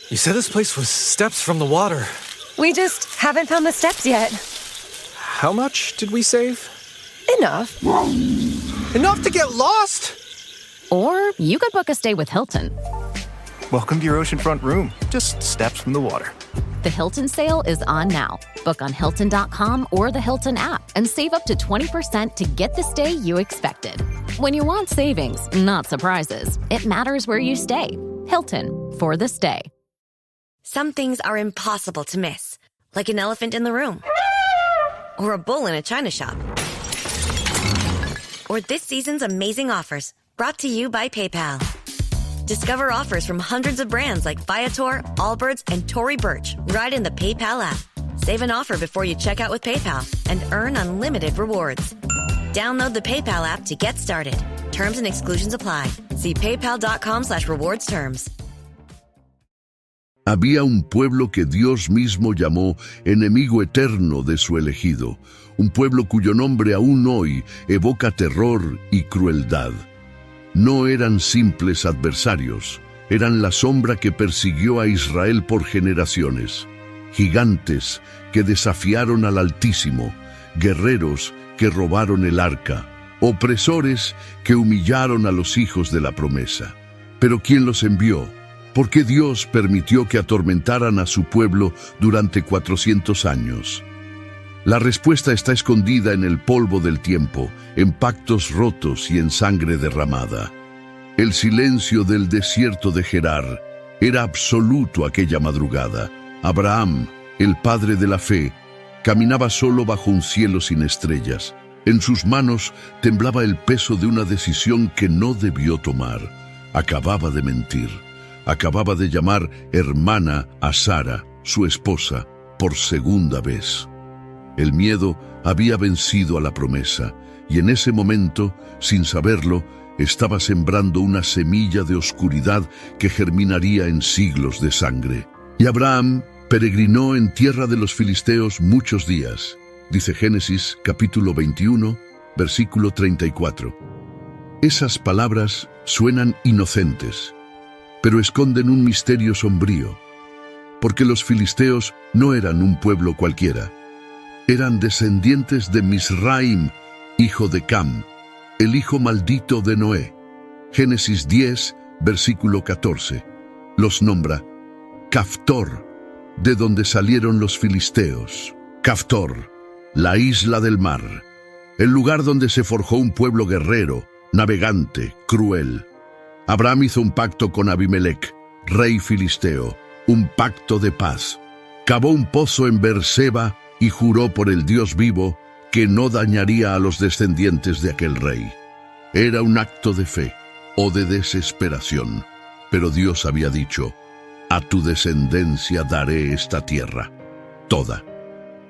You said this place was steps from the water. We just haven't found the steps yet. How much did we save? Enough. Enough to get lost? Or you could book a stay with Hilton. Welcome to your oceanfront room, just steps from the water. The Hilton sale is on now. Book on Hilton.com or the Hilton app and save up to 20% to get the stay you expected. When you want savings, not surprises, it matters where you stay. Hilton, for the stay. Some things are impossible to miss, like an elephant in the room, or a bull in a china shop, or this season's amazing offers, brought to you by PayPal. Discover offers from hundreds of brands like Viator, Allbirds, and Tory Burch right in the PayPal app. Save an offer before you check out with PayPal and earn unlimited rewards. Download the PayPal app to get started. Terms and exclusions apply. See paypal.com/rewards terms. Había un pueblo que Dios mismo llamó enemigo eterno de su elegido, un pueblo cuyo nombre aún hoy evoca terror y crueldad. No eran simples adversarios, eran la sombra que persiguió a Israel por generaciones, gigantes que desafiaron al Altísimo, guerreros que robaron el arca, opresores que humillaron a los hijos de la promesa. Pero ¿quién los envió? ¿Por qué Dios permitió que atormentaran a su pueblo durante 400 años? La respuesta está escondida en el polvo del tiempo, en pactos rotos y en sangre derramada. El silencio del desierto de Gerar era absoluto aquella madrugada. Abraham, el padre de la fe, caminaba solo bajo un cielo sin estrellas. En sus manos temblaba el peso de una decisión que no debió tomar. Acababa de mentir. Acababa de llamar hermana a Sara, su esposa, por segunda vez. El miedo había vencido a la promesa, y en ese momento, sin saberlo, estaba sembrando una semilla de oscuridad que germinaría en siglos de sangre. Y Abraham peregrinó en tierra de los filisteos muchos días, dice Génesis capítulo 21, versículo 34. Esas palabras suenan inocentes, pero esconden un misterio sombrío, porque los filisteos no eran un pueblo cualquiera. Eran descendientes de Misraim, hijo de Cam, el hijo maldito de Noé. Génesis 10, versículo 14. Los nombra Caftor, de donde salieron los filisteos. Caftor, la isla del mar, el lugar donde se forjó un pueblo guerrero, navegante, cruel. Abraham hizo un pacto con Abimelech, rey filisteo, un pacto de paz. Cavó un pozo en Beerseba y juró por el Dios vivo que no dañaría a los descendientes de aquel rey. Era un acto de fe o de desesperación, pero Dios había dicho: a tu descendencia daré esta tierra, toda,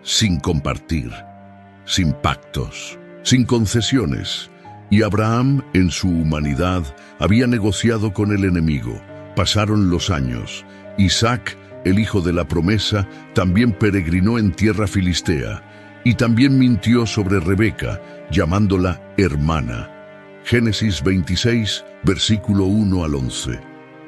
sin compartir, sin pactos, sin concesiones. Y Abraham, en su humanidad, había negociado con el enemigo. Pasaron los años. Isaac, el hijo de la promesa, también peregrinó en tierra filistea, y también mintió sobre Rebeca, llamándola hermana. Génesis 26, versículo 1 al 11.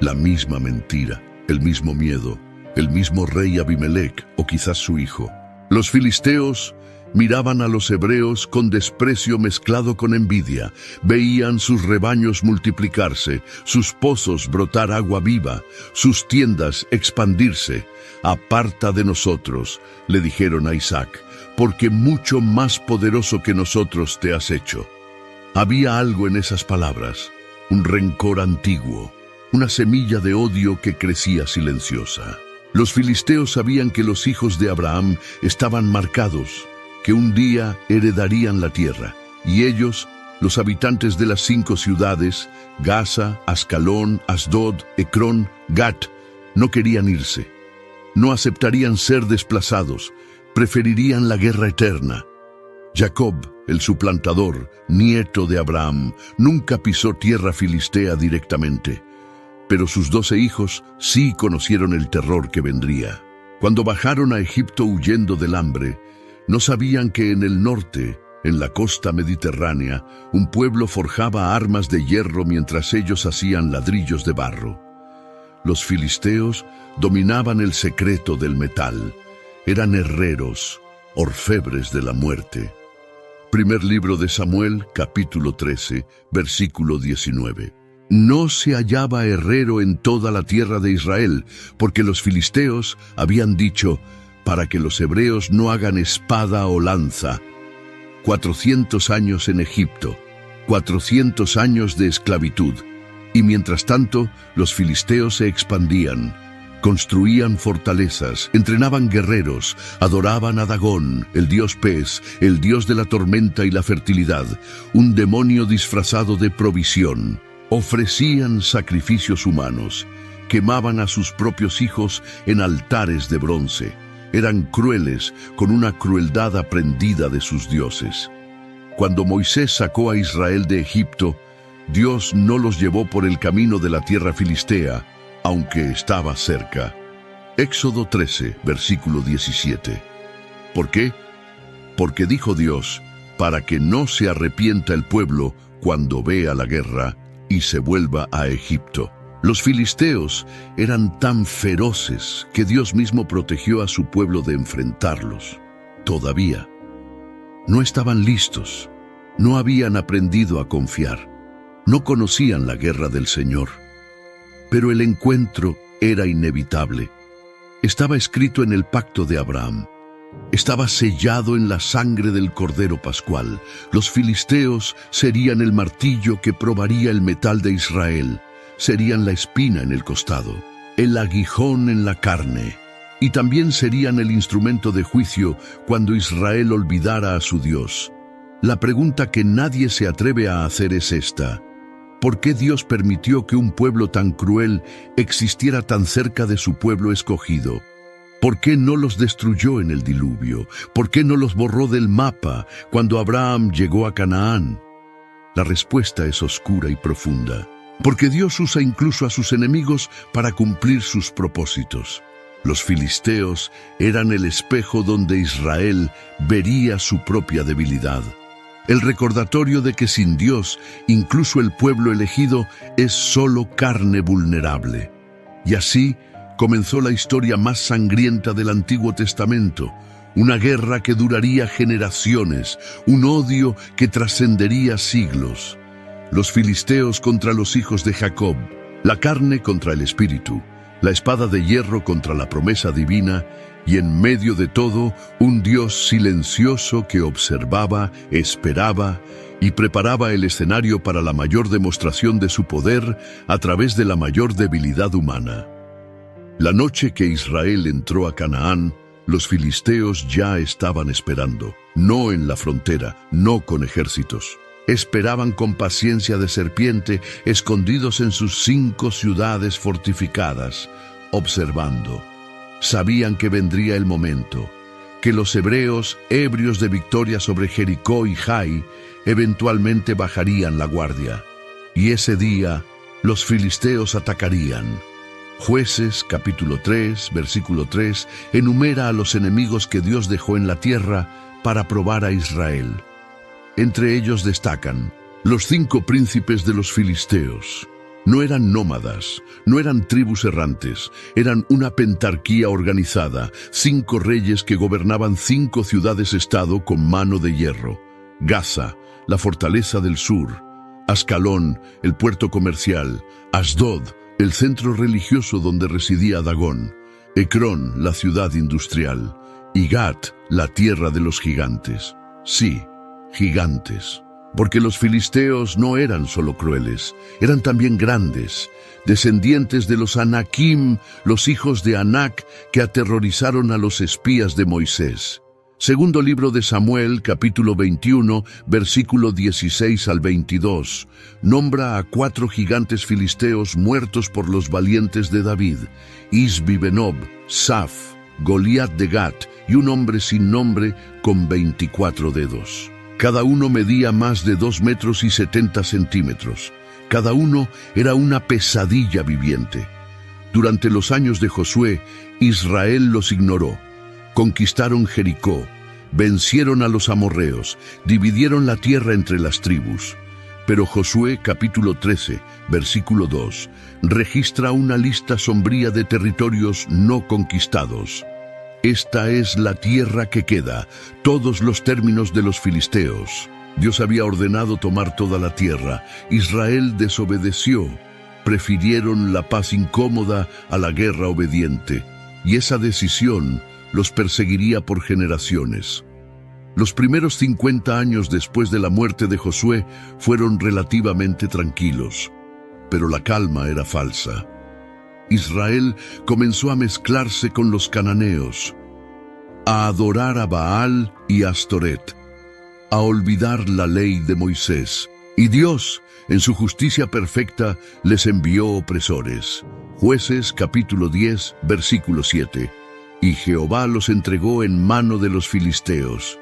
La misma mentira, el mismo miedo, el mismo rey Abimelech, o quizás su hijo. Los filisteos miraban a los hebreos con desprecio mezclado con envidia. Veían sus rebaños multiplicarse, sus pozos brotar agua viva, sus tiendas expandirse. Aparta de nosotros, le dijeron a Isaac, porque mucho más poderoso que nosotros te has hecho. Había algo en esas palabras, un rencor antiguo, una semilla de odio que crecía silenciosa. Los filisteos sabían que los hijos de Abraham estaban marcados, que un día heredarían la tierra, y ellos, los habitantes de las 5 ciudades, Gaza, Ascalón, Asdod, Ecrón, Gat, no querían irse. No aceptarían ser desplazados, preferirían la guerra eterna. Jacob, el suplantador, nieto de Abraham, nunca pisó tierra filistea directamente, pero sus 12 hijos sí conocieron el terror que vendría. Cuando bajaron a Egipto huyendo del hambre, no sabían que en el norte, en la costa mediterránea, un pueblo forjaba armas de hierro mientras ellos hacían ladrillos de barro. Los filisteos dominaban el secreto del metal. Eran herreros, orfebres de la muerte. Primer libro de Samuel, capítulo 13, versículo 19. No se hallaba herrero en toda la tierra de Israel, porque los filisteos habían dicho, para que los hebreos no hagan espada o lanza. 400 años en Egipto, 400 años de esclavitud. Y mientras tanto, los filisteos se expandían. Construían fortalezas, entrenaban guerreros, adoraban a Dagón, el dios pez, el dios de la tormenta y la fertilidad, un demonio disfrazado de provisión. Ofrecían sacrificios humanos, quemaban a sus propios hijos en altares de bronce. Eran crueles, con una crueldad aprendida de sus dioses. Cuando Moisés sacó a Israel de Egipto, Dios no los llevó por el camino de la tierra filistea, aunque estaba cerca. Éxodo 13, versículo 17. ¿Por qué? Porque dijo Dios, para que no se arrepienta el pueblo cuando vea la guerra y se vuelva a Egipto. Los filisteos eran tan feroces que Dios mismo protegió a su pueblo de enfrentarlos. Todavía no estaban listos, no habían aprendido a confiar, no conocían la guerra del Señor. Pero el encuentro era inevitable. Estaba escrito en el pacto de Abraham. Estaba sellado en la sangre del Cordero Pascual. Los filisteos serían el martillo que probaría el metal de Israel. Serían la espina en el costado, el aguijón en la carne. Y también serían el instrumento de juicio cuando Israel olvidara a su Dios. La pregunta que nadie se atreve a hacer es esta. ¿Por qué Dios permitió que un pueblo tan cruel existiera tan cerca de su pueblo escogido? ¿Por qué no los destruyó en el diluvio? ¿Por qué no los borró del mapa cuando Abraham llegó a Canaán? La respuesta es oscura y profunda. Porque Dios usa incluso a sus enemigos para cumplir sus propósitos. Los filisteos eran el espejo donde Israel vería su propia debilidad. El recordatorio de que sin Dios, incluso el pueblo elegido es solo carne vulnerable. Y así comenzó la historia más sangrienta del Antiguo Testamento, una guerra que duraría generaciones, un odio que trascendería siglos. Los filisteos contra los hijos de Jacob, la carne contra el espíritu, la espada de hierro contra la promesa divina, y en medio de todo, un Dios silencioso que observaba, esperaba y preparaba el escenario para la mayor demostración de su poder a través de la mayor debilidad humana. La noche que Israel entró a Canaán, los filisteos ya estaban esperando, no en la frontera, no con ejércitos. Esperaban con paciencia de serpiente, escondidos en sus 5 ciudades fortificadas, observando. Sabían que vendría el momento, que los hebreos, ebrios de victoria sobre Jericó y Jai, eventualmente bajarían la guardia. Y ese día, los filisteos atacarían. Jueces, capítulo 3, versículo 3, enumera a los enemigos que Dios dejó en la tierra para probar a Israel. Entre ellos destacan los 5 príncipes de los filisteos. No eran nómadas, no eran tribus errantes, eran una pentarquía organizada, 5 reyes que gobernaban 5 ciudades-estado con mano de hierro. Gaza, la fortaleza del sur; Ascalón, el puerto comercial; Asdod, el centro religioso donde residía Dagón; Ecrón, la ciudad industrial; y Gat, la tierra de los gigantes. Sí, gigantes. Porque los filisteos no eran solo crueles, eran también grandes, descendientes de los Anakim, los hijos de Anac, que aterrorizaron a los espías de Moisés. Segundo libro de Samuel, capítulo 21, versículo 16 al 22, nombra a 4 gigantes filisteos muertos por los valientes de David: Isbi-Benob, Saf, Goliat de Gat y un hombre sin nombre con 24 dedos. Cada uno medía más de 2 metros y 70 centímetros. Cada uno era una pesadilla viviente. Durante los años de Josué, Israel los ignoró. Conquistaron Jericó, vencieron a los amorreos, dividieron la tierra entre las tribus. Pero Josué capítulo 13, versículo 2, registra una lista sombría de territorios no conquistados. Esta es la tierra que queda, todos los términos de los filisteos. Dios había ordenado tomar toda la tierra. Israel desobedeció. Prefirieron la paz incómoda a la guerra obediente, y esa decisión los perseguiría por generaciones. Los primeros 50 años después de la muerte de Josué fueron relativamente tranquilos, pero la calma era falsa. Israel comenzó a mezclarse con los cananeos, a adorar a Baal y a Astoret, a olvidar la ley de Moisés, y Dios, en su justicia perfecta, les envió opresores. Jueces capítulo 10, versículo 7. Y Jehová los entregó en mano de los filisteos.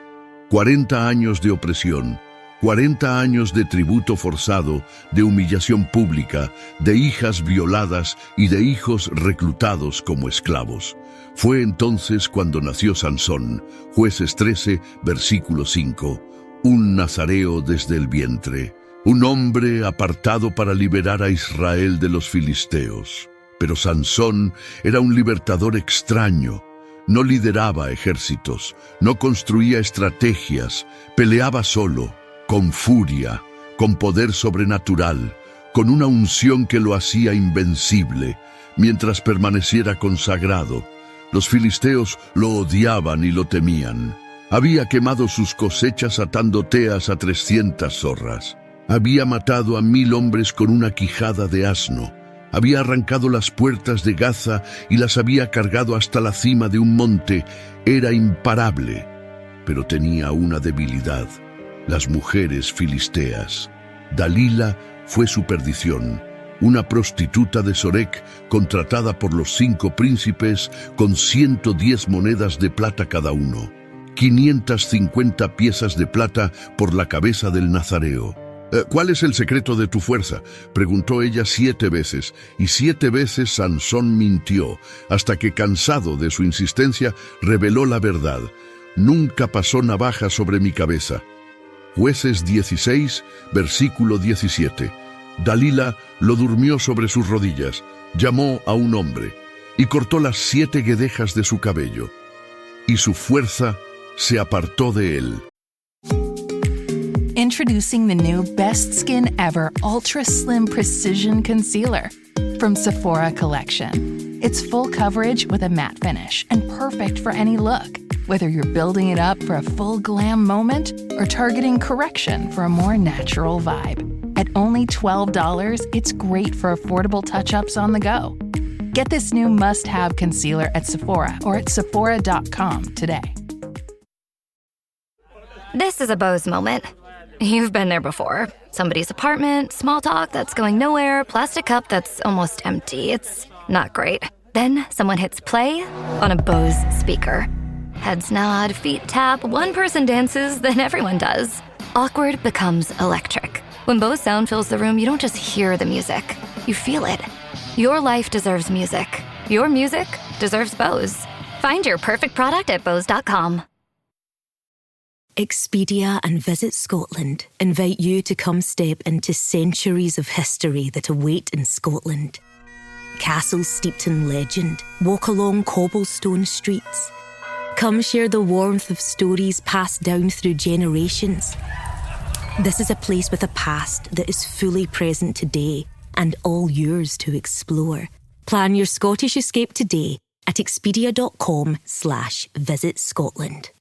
40 años de opresión, 40 años de tributo forzado, de humillación pública, de hijas violadas y de hijos reclutados como esclavos. Fue entonces cuando nació Sansón, Jueces 13, versículo 5, un nazareo desde el vientre, un hombre apartado para liberar a Israel de los filisteos. Pero Sansón era un libertador extraño. No lideraba ejércitos, no construía estrategias, peleaba solo, con furia, con poder sobrenatural, con una unción que lo hacía invencible, mientras permaneciera consagrado. Los filisteos lo odiaban y lo temían. Había quemado sus cosechas atando teas a 300 zorras. Había matado a 1000 hombres con una quijada de asno. Había arrancado las puertas de Gaza y las había cargado hasta la cima de un monte. Era imparable, pero tenía una debilidad: las mujeres filisteas. Dalila fue su perdición, una prostituta de Sorek contratada por los 5 príncipes con 110 monedas de plata cada uno, 550 piezas de plata por la cabeza del nazareo. ¿Cuál es el secreto de tu fuerza?, preguntó ella 7 veces, y 7 veces Sansón mintió, hasta que, cansado de su insistencia, reveló la verdad: nunca pasó navaja sobre mi cabeza. Jueces 16, versículo 17. Dalila lo durmió sobre sus rodillas, llamó a un hombre, y cortó las 7 guedejas de su cabello, y su fuerza se apartó de él. Introducing the new Best Skin Ever Ultra Slim Precision Concealer from Sephora Collection. It's full coverage with a matte finish and perfect for any look. Whether you're building it up for a full glam moment or targeting correction for a more natural vibe. At only $12, it's great for affordable touch-ups on the go. Get this new must-have concealer at Sephora or at Sephora.com today. This is a Bose moment. You've been there before. Somebody's apartment, small talk that's going nowhere, plastic cup that's almost empty. It's not great. Then someone hits play on a Bose speaker. Heads nod, feet tap, one person dances, then everyone does. Awkward becomes electric. When Bose sound fills the room, you don't just hear the music, you feel it. Your life deserves music. Your music deserves Bose. Find your perfect product at Bose.com. Expedia and Visit Scotland invite you to come step into centuries of history that await in Scotland. Castles steeped in legend walk along cobblestone streets. Come share the warmth of stories passed down through generations. This is a place with a past that is fully present today and all yours to explore. Plan your Scottish escape today at expedia.com/Visit Scotland.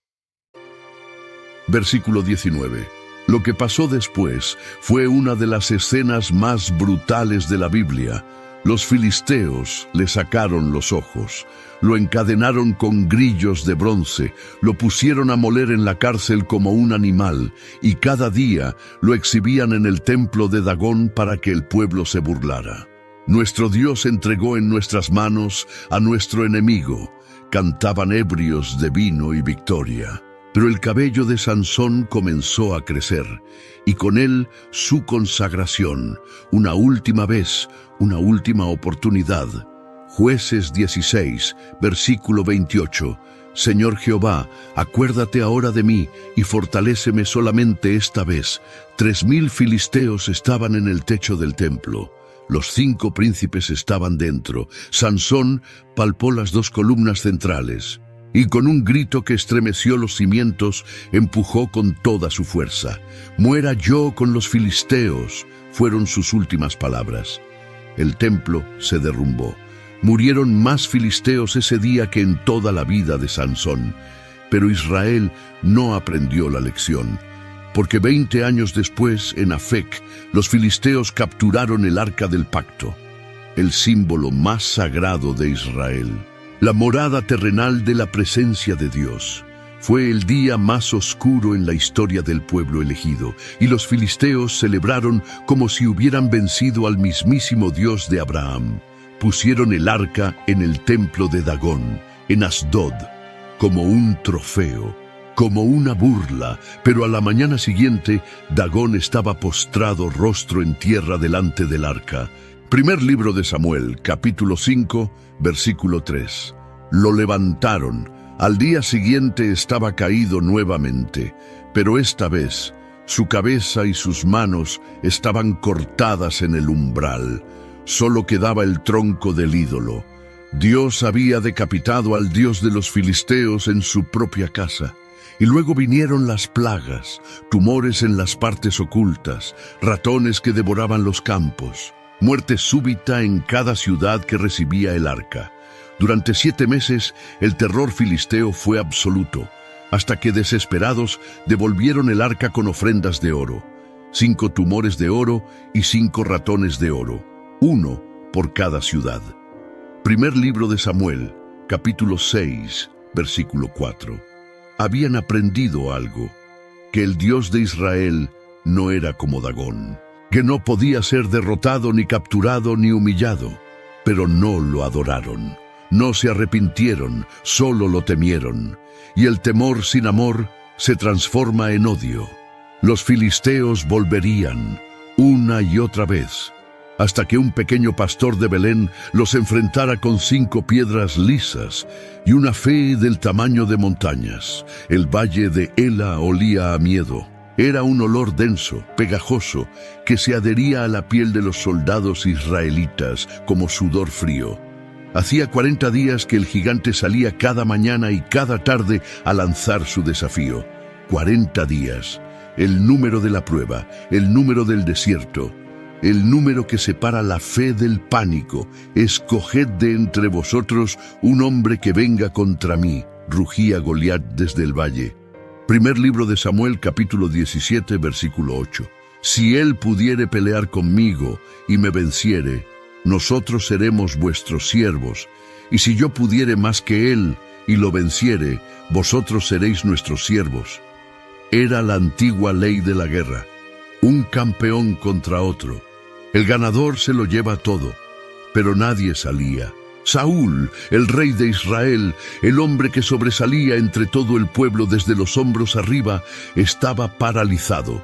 Versículo 19. Lo que pasó después fue una de las escenas más brutales de la Biblia. Los filisteos le sacaron los ojos, lo encadenaron con grillos de bronce, lo pusieron a moler en la cárcel como un animal, y cada día lo exhibían en el templo de Dagón para que el pueblo se burlara. Nuestro Dios entregó en nuestras manos a nuestro enemigo. Cantaban ebrios de vino y victoria. Pero el cabello de Sansón comenzó a crecer, y con él su consagración, una última vez, una última oportunidad. Jueces 16, versículo 28. Señor Jehová, acuérdate ahora de mí y fortaléceme solamente esta vez. 3000 filisteos estaban en el techo del templo. Los 5 príncipes estaban dentro. Sansón palpó las 2 columnas centrales y con un grito que estremeció los cimientos, empujó con toda su fuerza. «Muera yo con los filisteos», fueron sus últimas palabras. El templo se derrumbó. Murieron más filisteos ese día que en toda la vida de Sansón. Pero Israel no aprendió la lección, porque 20 años después, en Afec, los filisteos capturaron el Arca del Pacto, el símbolo más sagrado de Israel, la morada terrenal de la presencia de Dios. Fue el día más oscuro en la historia del pueblo elegido, y los filisteos celebraron como si hubieran vencido al mismísimo Dios de Abraham. Pusieron el arca en el templo de Dagón, en Asdod, como un trofeo, como una burla, pero a la mañana siguiente Dagón estaba postrado rostro en tierra delante del arca. Primer libro de Samuel, capítulo 5, versículo 3. Lo levantaron. Al día siguiente estaba caído nuevamente, pero esta vez su cabeza y sus manos estaban cortadas en el umbral. Solo quedaba el tronco del ídolo. Dios había decapitado al dios de los filisteos en su propia casa. Y luego vinieron las plagas, tumores en las partes ocultas, ratones que devoraban los campos, muerte súbita en cada ciudad que recibía el arca. Durante 7 meses el terror filisteo fue absoluto, hasta que desesperados devolvieron el arca con ofrendas de oro, 5 tumores de oro y 5 ratones de oro, 1 por cada ciudad. Primer libro de Samuel, capítulo 6, versículo 4. Habían aprendido algo, que el Dios de Israel no era como Dagón, que no podía ser derrotado, ni capturado, ni humillado, pero no lo adoraron. No se arrepintieron, solo lo temieron, y el temor sin amor se transforma en odio. Los filisteos volverían una y otra vez, hasta que un pequeño pastor de Belén los enfrentara con 5 piedras lisas y una fe del tamaño de montañas. El valle de Ela olía a miedo. Era un olor denso, pegajoso, que se adhería a la piel de los soldados israelitas como sudor frío. Hacía 40 días que el gigante salía cada mañana y cada tarde a lanzar su desafío. 40 días, el número de la prueba, el número del desierto, el número que separa la fe del pánico. «Escoged de entre vosotros un hombre que venga contra mí», rugía Goliat desde el valle. Primer libro de Samuel, capítulo 17, versículo 8. «Si él pudiere pelear conmigo y me venciere, nosotros seremos vuestros siervos, y si yo pudiere más que él y lo venciere, vosotros seréis nuestros siervos». Era la antigua ley de la guerra, un campeón contra otro. El ganador se lo lleva todo, pero nadie salía. Saúl, el rey de Israel, el hombre que sobresalía entre todo el pueblo desde los hombros arriba, estaba paralizado.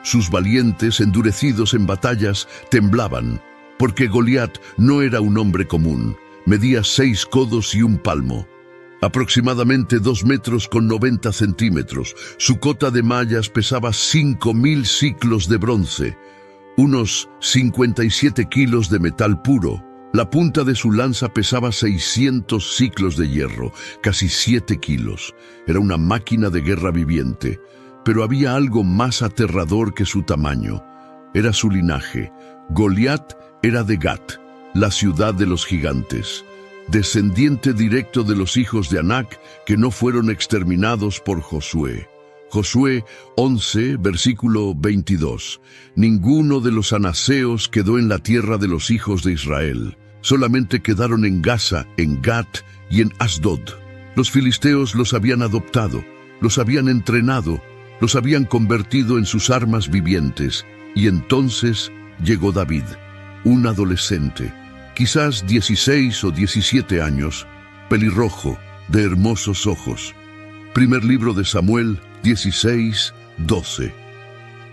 Sus valientes, endurecidos en batallas, temblaban, porque Goliat no era un hombre común. Medía 6 codos y un palmo, aproximadamente 2 metros con 90 centímetros. Su cota de mallas pesaba 5000 siclos de bronce, unos 57 kilos de metal puro. La punta de su lanza pesaba 600 siclos de hierro, casi 7 kilos. Era una máquina de guerra viviente, pero había algo más aterrador que su tamaño. Era su linaje. Goliat era de Gat, la ciudad de los gigantes, descendiente directo de los hijos de Anac que no fueron exterminados por Josué. Josué 11, versículo 22. Ninguno de los anaseos quedó en la tierra de los hijos de Israel. Solamente quedaron en Gaza, en Gat y en Asdod. Los filisteos los habían adoptado, los habían entrenado, los habían convertido en sus armas vivientes. Y entonces llegó David, un adolescente, quizás 16 o 17 años, pelirrojo, de hermosos ojos. Primer libro de Samuel 16, 12.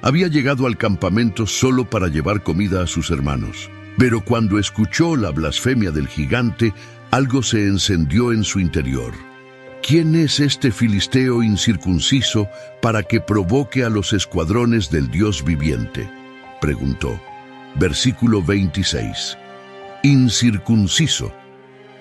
Había llegado al campamento solo para llevar comida a sus hermanos, pero cuando escuchó la blasfemia del gigante, algo se encendió en su interior. ¿quién es este filisteo incircunciso para que provoque a los escuadrones del Dios viviente?, preguntó. Versículo 26. Incircunciso.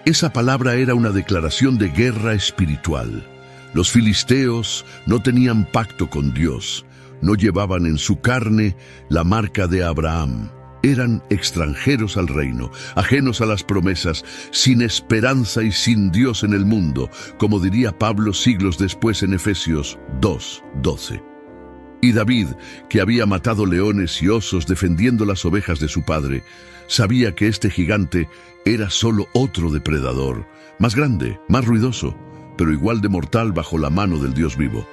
Esa palabra era una declaración de guerra espiritual. Los filisteos no tenían pacto con Dios, no llevaban en su carne la marca de Abraham. Eran extranjeros al reino, ajenos a las promesas, sin esperanza y sin Dios en el mundo, como diría Pablo siglos después en Efesios 2:12. Y David, que había matado leones y osos defendiendo las ovejas de su padre, sabía que este gigante era solo otro depredador, más grande, más ruidoso, pero igual de mortal bajo la mano del Dios vivo.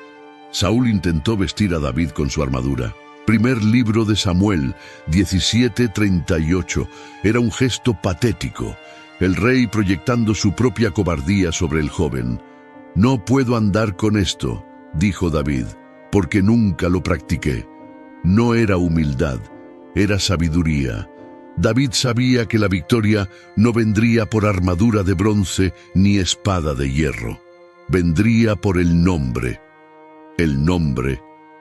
Saúl intentó vestir a David con su armadura. Primer libro de Samuel, 17:38. Era un gesto patético, el rey proyectando su propia cobardía sobre el joven. «No puedo andar con esto», dijo David, «porque nunca lo practiqué». No era humildad, era sabiduría. David sabía que la victoria no vendría por armadura de bronce ni espada de hierro. Vendría por el nombre,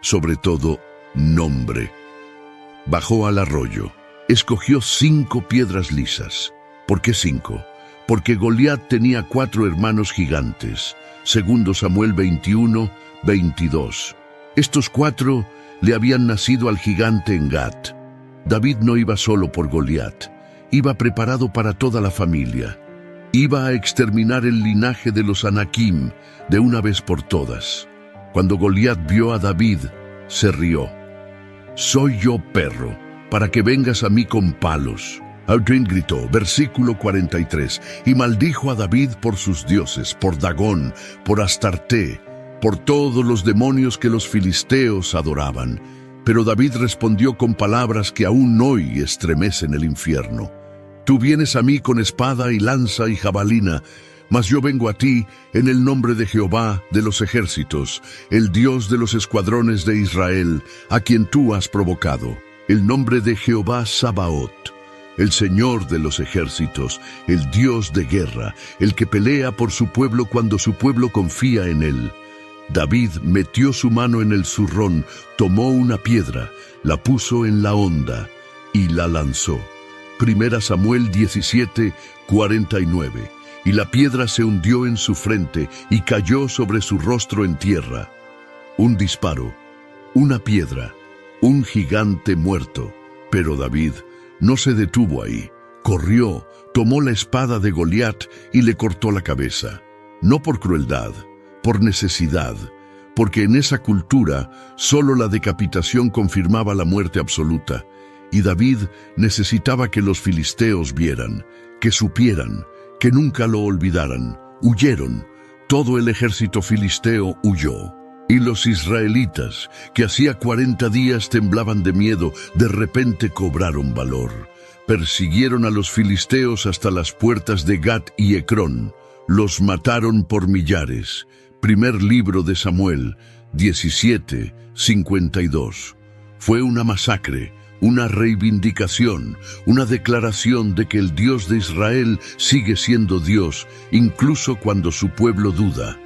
sobre todo nombre. Bajó al arroyo, escogió 5 piedras lisas. ¿Por qué 5? Porque Goliat tenía 4 hermanos gigantes. Segundo Samuel 21:22. Estos 4 le habían nacido al gigante en Gat. David no iba solo por Goliat, iba preparado para toda la familia. Iba a exterminar el linaje de los Anakim de una vez por todas. Cuando Goliat vio a David, se rió. «Soy yo, perro, para que vengas a mí con palos». Audrin gritó, versículo 43, y maldijo a David por sus dioses, por Dagón, por Astarte, por todos los demonios que los filisteos adoraban. Pero David respondió con palabras que aún hoy estremecen el infierno. «Tú vienes a mí con espada y lanza y jabalina, mas yo vengo a ti en el nombre de Jehová de los ejércitos, el Dios de los escuadrones de Israel, a quien tú has provocado, el nombre de Jehová Sabaoth, el Señor de los ejércitos, el Dios de guerra, el que pelea por su pueblo cuando su pueblo confía en él». David metió su mano en el zurrón, tomó una piedra, la puso en la honda y la lanzó. Primera Samuel 17:49. Y la piedra se hundió en su frente y cayó sobre su rostro en tierra. Un disparo, una piedra, un gigante muerto. Pero David no se detuvo ahí. Corrió, tomó la espada de Goliat y le cortó la cabeza. No por crueldad, por necesidad, porque en esa cultura solo la decapitación confirmaba la muerte absoluta. Y David necesitaba que los filisteos vieran, que supieran, que nunca lo olvidaran. Huyeron. Todo el ejército filisteo huyó. Y los israelitas, que hacía 40 días temblaban de miedo, de repente cobraron valor. Persiguieron a los filisteos hasta las puertas de Gat y Ecrón. Los mataron por millares. Primer libro de Samuel, 17:52. Fue una masacre, una reivindicación, una declaración de que el Dios de Israel sigue siendo Dios, incluso cuando su pueblo duda.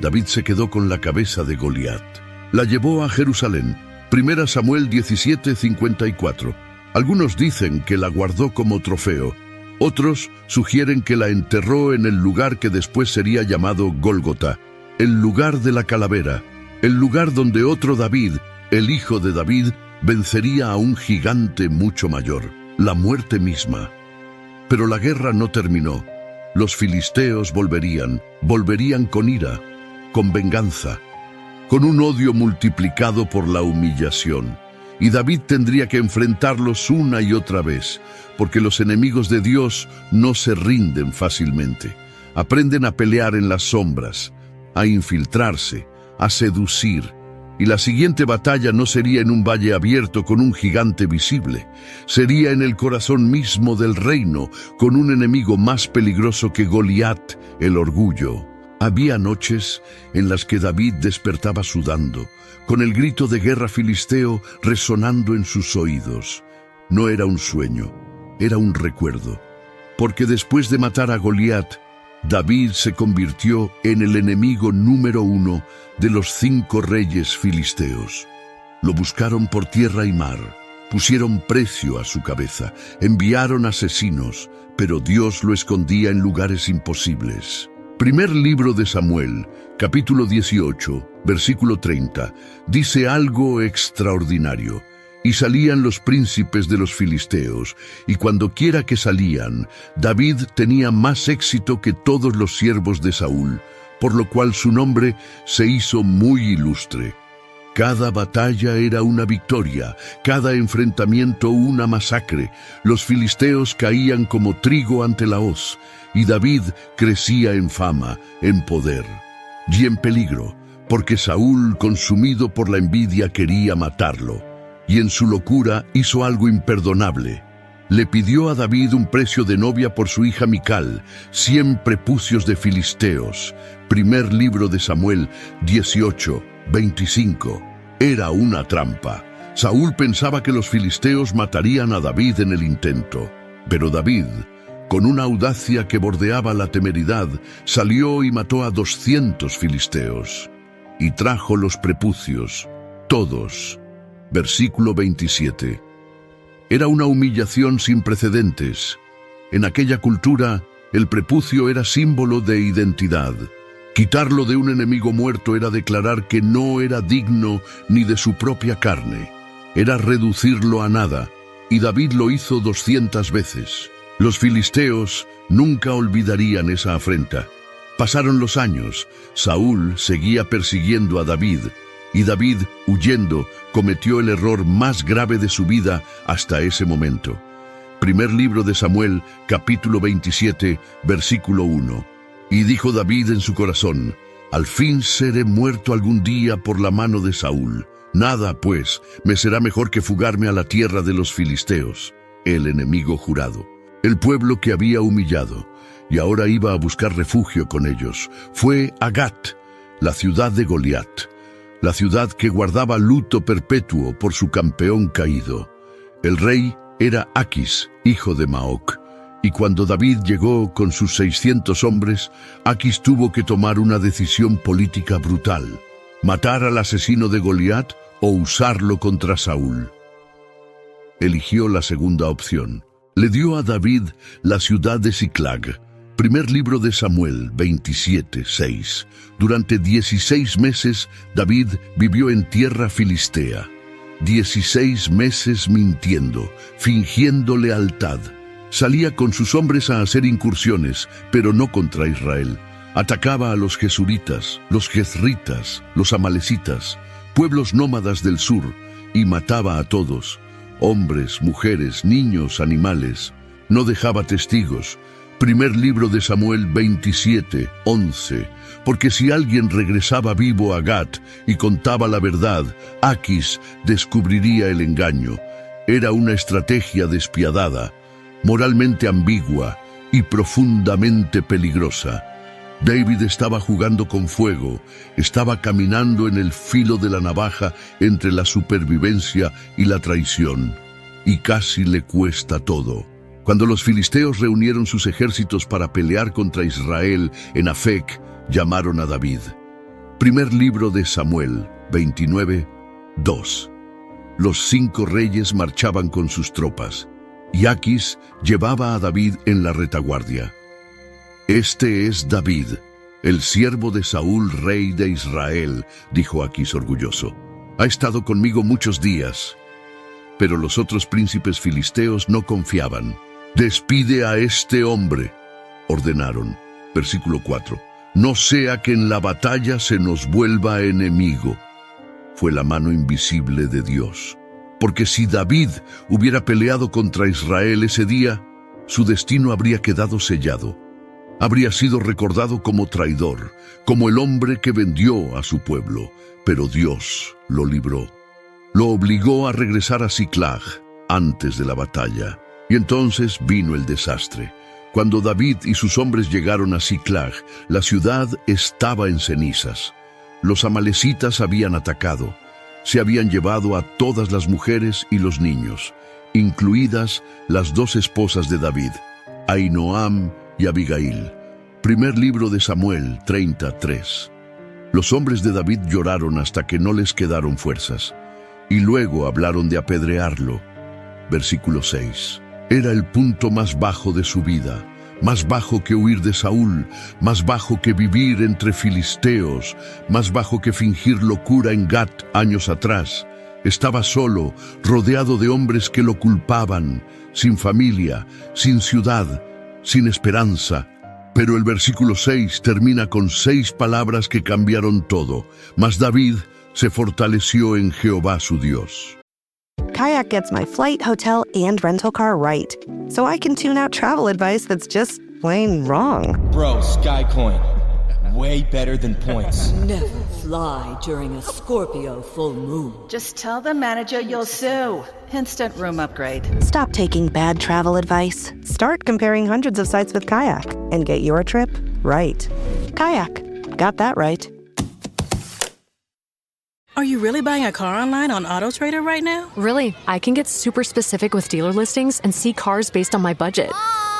David se quedó con la cabeza de Goliat. La llevó a Jerusalén. Primera Samuel 17:54. Algunos dicen que la guardó como trofeo. Otros sugieren que la enterró en el lugar que después sería llamado Gólgota, el lugar de la calavera, el lugar donde otro David, el hijo de David, vencería a un gigante mucho mayor, la muerte misma. Pero la guerra no terminó. Los filisteos volverían con ira, con venganza, con un odio multiplicado por la humillación. Y David tendría que enfrentarlos una y otra vez, porque los enemigos de Dios no se rinden fácilmente. Aprenden a pelear en las sombras, a infiltrarse, a seducir. Y la siguiente batalla no sería en un valle abierto con un gigante visible. Sería en el corazón mismo del reino, con un enemigo más peligroso que Goliat, el orgullo. Había noches en las que David despertaba sudando, con el grito de guerra filisteo resonando en sus oídos. No era un sueño, era un recuerdo, porque después de matar a Goliat, David se convirtió en el enemigo número 1 de los 5 reyes filisteos. Lo buscaron por tierra y mar, pusieron precio a su cabeza, enviaron asesinos, pero Dios lo escondía en lugares imposibles. Primer libro de Samuel, capítulo 18, versículo 30, dice algo extraordinario. Y salían los príncipes de los filisteos, y cuando quiera que salían, David tenía más éxito que todos los siervos de Saúl, por lo cual su nombre se hizo muy ilustre. Cada batalla era una victoria, cada enfrentamiento una masacre. Los filisteos caían como trigo ante la hoz, y David crecía en fama, en poder y en peligro, porque Saúl, consumido por la envidia, quería matarlo. Y en su locura hizo algo imperdonable. Le pidió a David un precio de novia por su hija Mical, 100 prepucios de filisteos. Primer libro de Samuel 18, 25. Era una trampa. Saúl pensaba que los filisteos matarían a David en el intento. Pero David, con una audacia que bordeaba la temeridad, salió y mató a 200 filisteos. Y trajo los prepucios, todos. Versículo 27. Era una humillación sin precedentes. En aquella cultura, el prepucio era símbolo de identidad. Quitarlo de un enemigo muerto era declarar que no era digno ni de su propia carne. Era reducirlo a nada, y David lo hizo 200 veces. Los filisteos nunca olvidarían esa afrenta. Pasaron los años, Saúl seguía persiguiendo a David, y David, huyendo, cometió el error más grave de su vida hasta ese momento. Primer libro de Samuel, capítulo 27, versículo 1. Y dijo David en su corazón: al fin seré muerto algún día por la mano de Saúl. Nada, pues, me será mejor que fugarme a la tierra de los filisteos, el enemigo jurado. El pueblo que había humillado, y ahora iba a buscar refugio con ellos, fue a Gat, la ciudad de Goliat. La ciudad que guardaba luto perpetuo por su campeón caído. El rey era Aquis, hijo de Maoc, y cuando David llegó con sus 600 hombres, Aquis tuvo que tomar una decisión política brutal: matar al asesino de Goliat o usarlo contra Saúl. Eligió la segunda opción. Le dio a David la ciudad de Siclag. Primer libro de Samuel 27, 6. Durante 16 meses David vivió en tierra filistea. 16 meses mintiendo, fingiendo lealtad. Salía con sus hombres a hacer incursiones, pero no contra Israel. Atacaba a los gesuritas, los jezritas, los amalecitas, pueblos nómadas del sur, y mataba a todos: hombres, mujeres, niños, animales. No dejaba testigos. Primer libro de Samuel 27, 11. Porque si alguien regresaba vivo a Gat y contaba la verdad, Aquis descubriría el engaño. Era una estrategia despiadada, moralmente ambigua y profundamente peligrosa. David estaba jugando con fuego, estaba caminando en el filo de la navaja entre la supervivencia y la traición. Y casi le cuesta todo. Cuando los filisteos reunieron sus ejércitos para pelear contra Israel en Afec, llamaron a David. Primer libro de Samuel 29, 2. Los 5 reyes marchaban con sus tropas, y Aquis llevaba a David en la retaguardia. Este es David, el siervo de Saúl, rey de Israel, dijo Aquis orgulloso. Ha estado conmigo muchos días. Pero los otros príncipes filisteos no confiaban. Despide a este hombre, ordenaron. Versículo 4. No sea que en la batalla se nos vuelva enemigo. Fue la mano invisible de Dios. Porque si David hubiera peleado contra Israel ese día, su destino habría quedado sellado. Habría sido recordado como traidor, como el hombre que vendió a su pueblo. Pero Dios lo libró. Lo obligó a regresar a Siclag antes de la batalla. Y entonces vino el desastre. Cuando David y sus hombres llegaron a Siclag, la ciudad estaba en cenizas. Los amalecitas habían atacado. Se habían llevado a todas las mujeres y los niños, incluidas las 2 esposas de David, Ahinoam y Abigail. Primer libro de Samuel 33. Los hombres de David lloraron hasta que no les quedaron fuerzas, y luego hablaron de apedrearlo. Versículo 6. Era el punto más bajo de su vida, más bajo que huir de Saúl, más bajo que vivir entre filisteos, más bajo que fingir locura en Gat años atrás. Estaba solo, rodeado de hombres que lo culpaban, sin familia, sin ciudad, sin esperanza. Pero el versículo 6 termina con 6 palabras que cambiaron todo. Mas David se fortaleció en Jehová su Dios. Kayak gets my flight, hotel, and rental car right, so I can tune out travel advice that's just plain wrong. Bro, Skycoin. Way better than points. Never fly during a Scorpio full moon. Just tell the manager you'll sue. Instant room upgrade. Stop taking bad travel advice. Start comparing hundreds of sites with Kayak and get your trip right. Kayak. Got that right. Are you really buying a car online on AutoTrader right now? Really, I can get super specific with dealer listings and see cars based on my budget.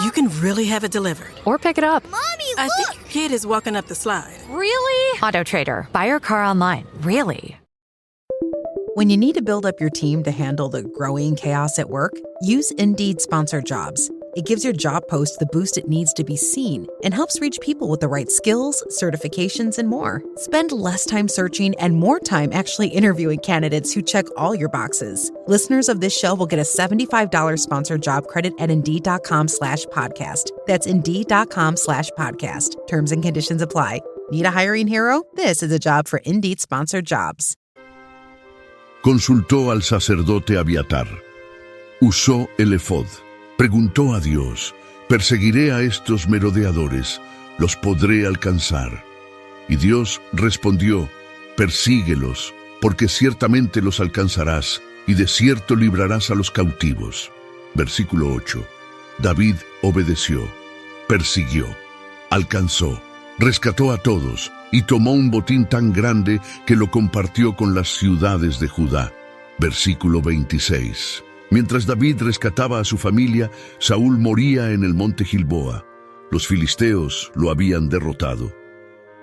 You can really have it delivered. Or pick it up. Mommy, look! I think your kid is walking up the slide. Really? AutoTrader. Buy your car online. Really? When you need to build up your team to handle the growing chaos at work, use Indeed Sponsored Jobs. It gives your job post the boost it needs to be seen and helps reach people with the right skills, certifications, and more. Spend less time searching and more time actually interviewing candidates who check all your boxes. Listeners of this show will get a $75 sponsored job credit at Indeed.com/podcast. That's Indeed.com/podcast. Terms and conditions apply. Need a hiring hero? This is a job for Indeed Sponsored Jobs. Consultó al sacerdote Abiatar. Usó el efod. Preguntó a Dios: ¿perseguiré a estos merodeadores? ¿Los podré alcanzar? Y Dios respondió: persíguelos, porque ciertamente los alcanzarás, y de cierto librarás a los cautivos. Versículo 8. David obedeció, persiguió, alcanzó, rescató a todos, y tomó un botín tan grande que lo compartió con las ciudades de Judá. Versículo 26. Mientras David rescataba a su familia, Saúl moría en el monte Gilboa. Los filisteos lo habían derrotado.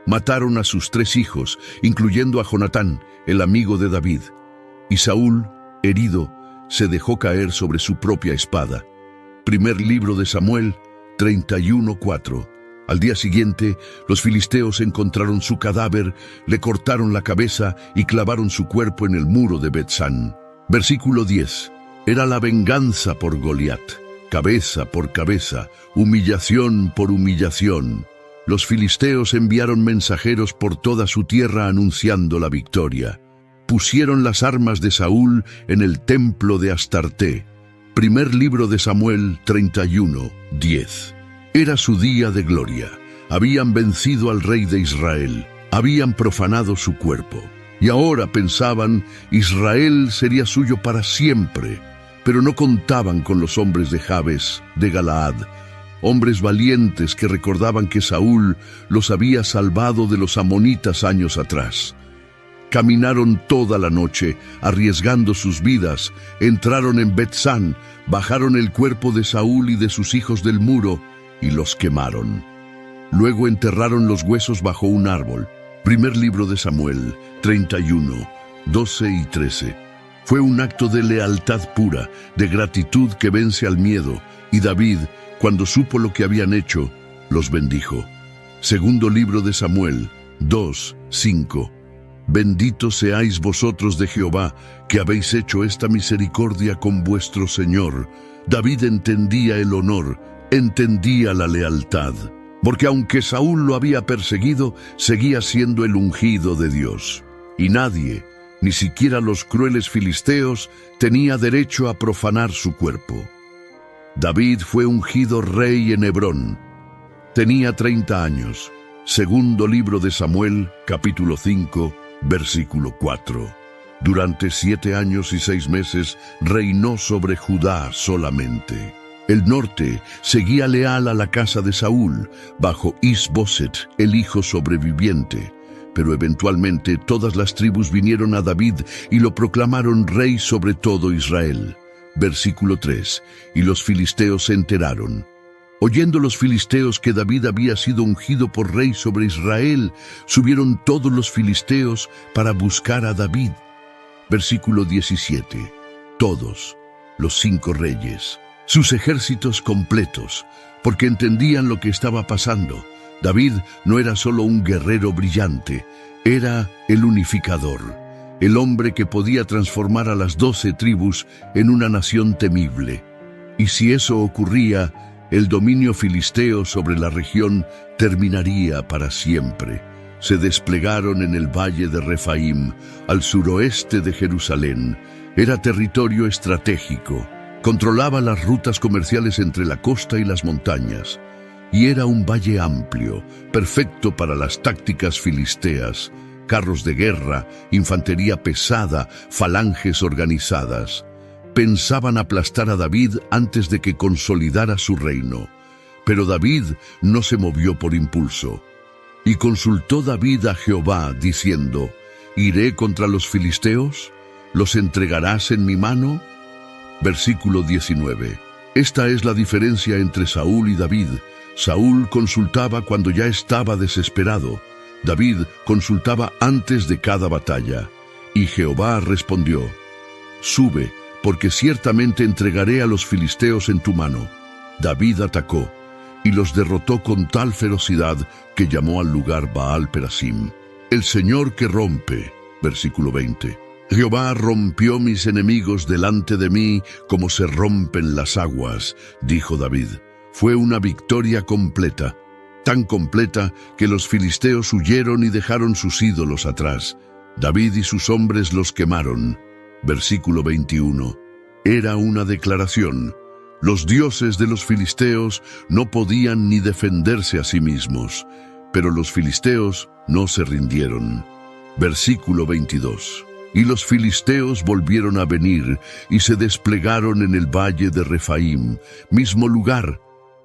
Mataron a sus 3 hijos, incluyendo a Jonatán, el amigo de David. Y Saúl, herido, se dejó caer sobre su propia espada. Primer libro de Samuel 31:4. Al día siguiente, los filisteos encontraron su cadáver, le cortaron la cabeza y clavaron su cuerpo en el muro de Bet-san. Versículo 10. Era la venganza por Goliat, cabeza por cabeza, humillación por humillación. Los filisteos enviaron mensajeros por toda su tierra anunciando la victoria. Pusieron las armas de Saúl en el templo de Astarte. Primer libro de Samuel 31:10. Era su día de gloria. Habían vencido al rey de Israel. Habían profanado su cuerpo. Y ahora pensaban, Israel sería suyo para siempre. Pero no contaban con los hombres de Jabes, de Galaad, hombres valientes que recordaban que Saúl los había salvado de los amonitas años atrás. Caminaron toda la noche, arriesgando sus vidas, entraron en Bet-san, bajaron el cuerpo de Saúl y de sus hijos del muro y los quemaron. Luego enterraron los huesos bajo un árbol. Primer libro de Samuel 31:12 y 13. Fue un acto de lealtad pura, de gratitud que vence al miedo, y David, cuando supo lo que habían hecho, los bendijo. Segundo libro de Samuel 2:5. Benditos seáis vosotros de Jehová, que habéis hecho esta misericordia con vuestro Señor. David entendía el honor, entendía la lealtad, porque aunque Saúl lo había perseguido, seguía siendo el ungido de Dios. Y nadie, ni siquiera los crueles filisteos, tenía derecho a profanar su cuerpo. David fue ungido rey en Hebrón. Tenía 30 años. Segundo libro de Samuel, capítulo 5, versículo 4. Durante 7 años y 6 meses reinó sobre Judá solamente. El norte seguía leal a la casa de Saúl, bajo Is-Boset, el hijo sobreviviente. Pero eventualmente todas las tribus vinieron a David y lo proclamaron rey sobre todo Israel. Versículo 3. Y los filisteos se enteraron. Oyendo los filisteos que David había sido ungido por rey sobre Israel, subieron todos los filisteos para buscar a David. Versículo 17. Todos, los 5 reyes, sus ejércitos completos, porque entendían lo que estaba pasando. David no era solo un guerrero brillante, era el unificador, el hombre que podía transformar a las 12 tribus en una nación temible. Y si eso ocurría, el dominio filisteo sobre la región terminaría para siempre. Se desplegaron en el valle de Refaim, al suroeste de Jerusalén. Era territorio estratégico. Controlaba las rutas comerciales entre la costa y las montañas. Y era un valle amplio, perfecto para las tácticas filisteas. Carros de guerra, infantería pesada, falanges organizadas. Pensaban aplastar a David antes de que consolidara su reino. Pero David no se movió por impulso. Y consultó David a Jehová, diciendo, ¿iré contra los filisteos? ¿Los entregarás en mi mano? Versículo 19. Esta es la diferencia entre Saúl y David. Saúl consultaba cuando ya estaba desesperado. David consultaba antes de cada batalla. Y Jehová respondió, sube, porque ciertamente entregaré a los filisteos en tu mano. David atacó, y los derrotó con tal ferocidad que llamó al lugar Baal Perasim. El Señor que rompe. Versículo 20. Jehová rompió mis enemigos delante de mí como se rompen las aguas, dijo David. Fue una victoria completa, tan completa que los filisteos huyeron y dejaron sus ídolos atrás. David y sus hombres los quemaron. Versículo 21. Era una declaración. Los dioses de los filisteos no podían ni defenderse a sí mismos, pero los filisteos no se rindieron. Versículo 22. Y los filisteos volvieron a venir y se desplegaron en el valle de Refaim, mismo lugar,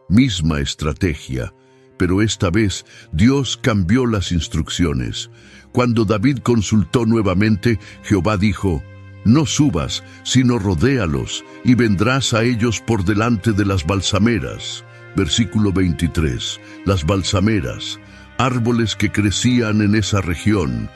misma estrategia. Pero esta vez Dios cambió las instrucciones. Cuando David consultó nuevamente, Jehová dijo, no subas, sino rodéalos, y vendrás a ellos por delante de las balsameras. Versículo 23. Las balsameras, árboles que crecían en esa región.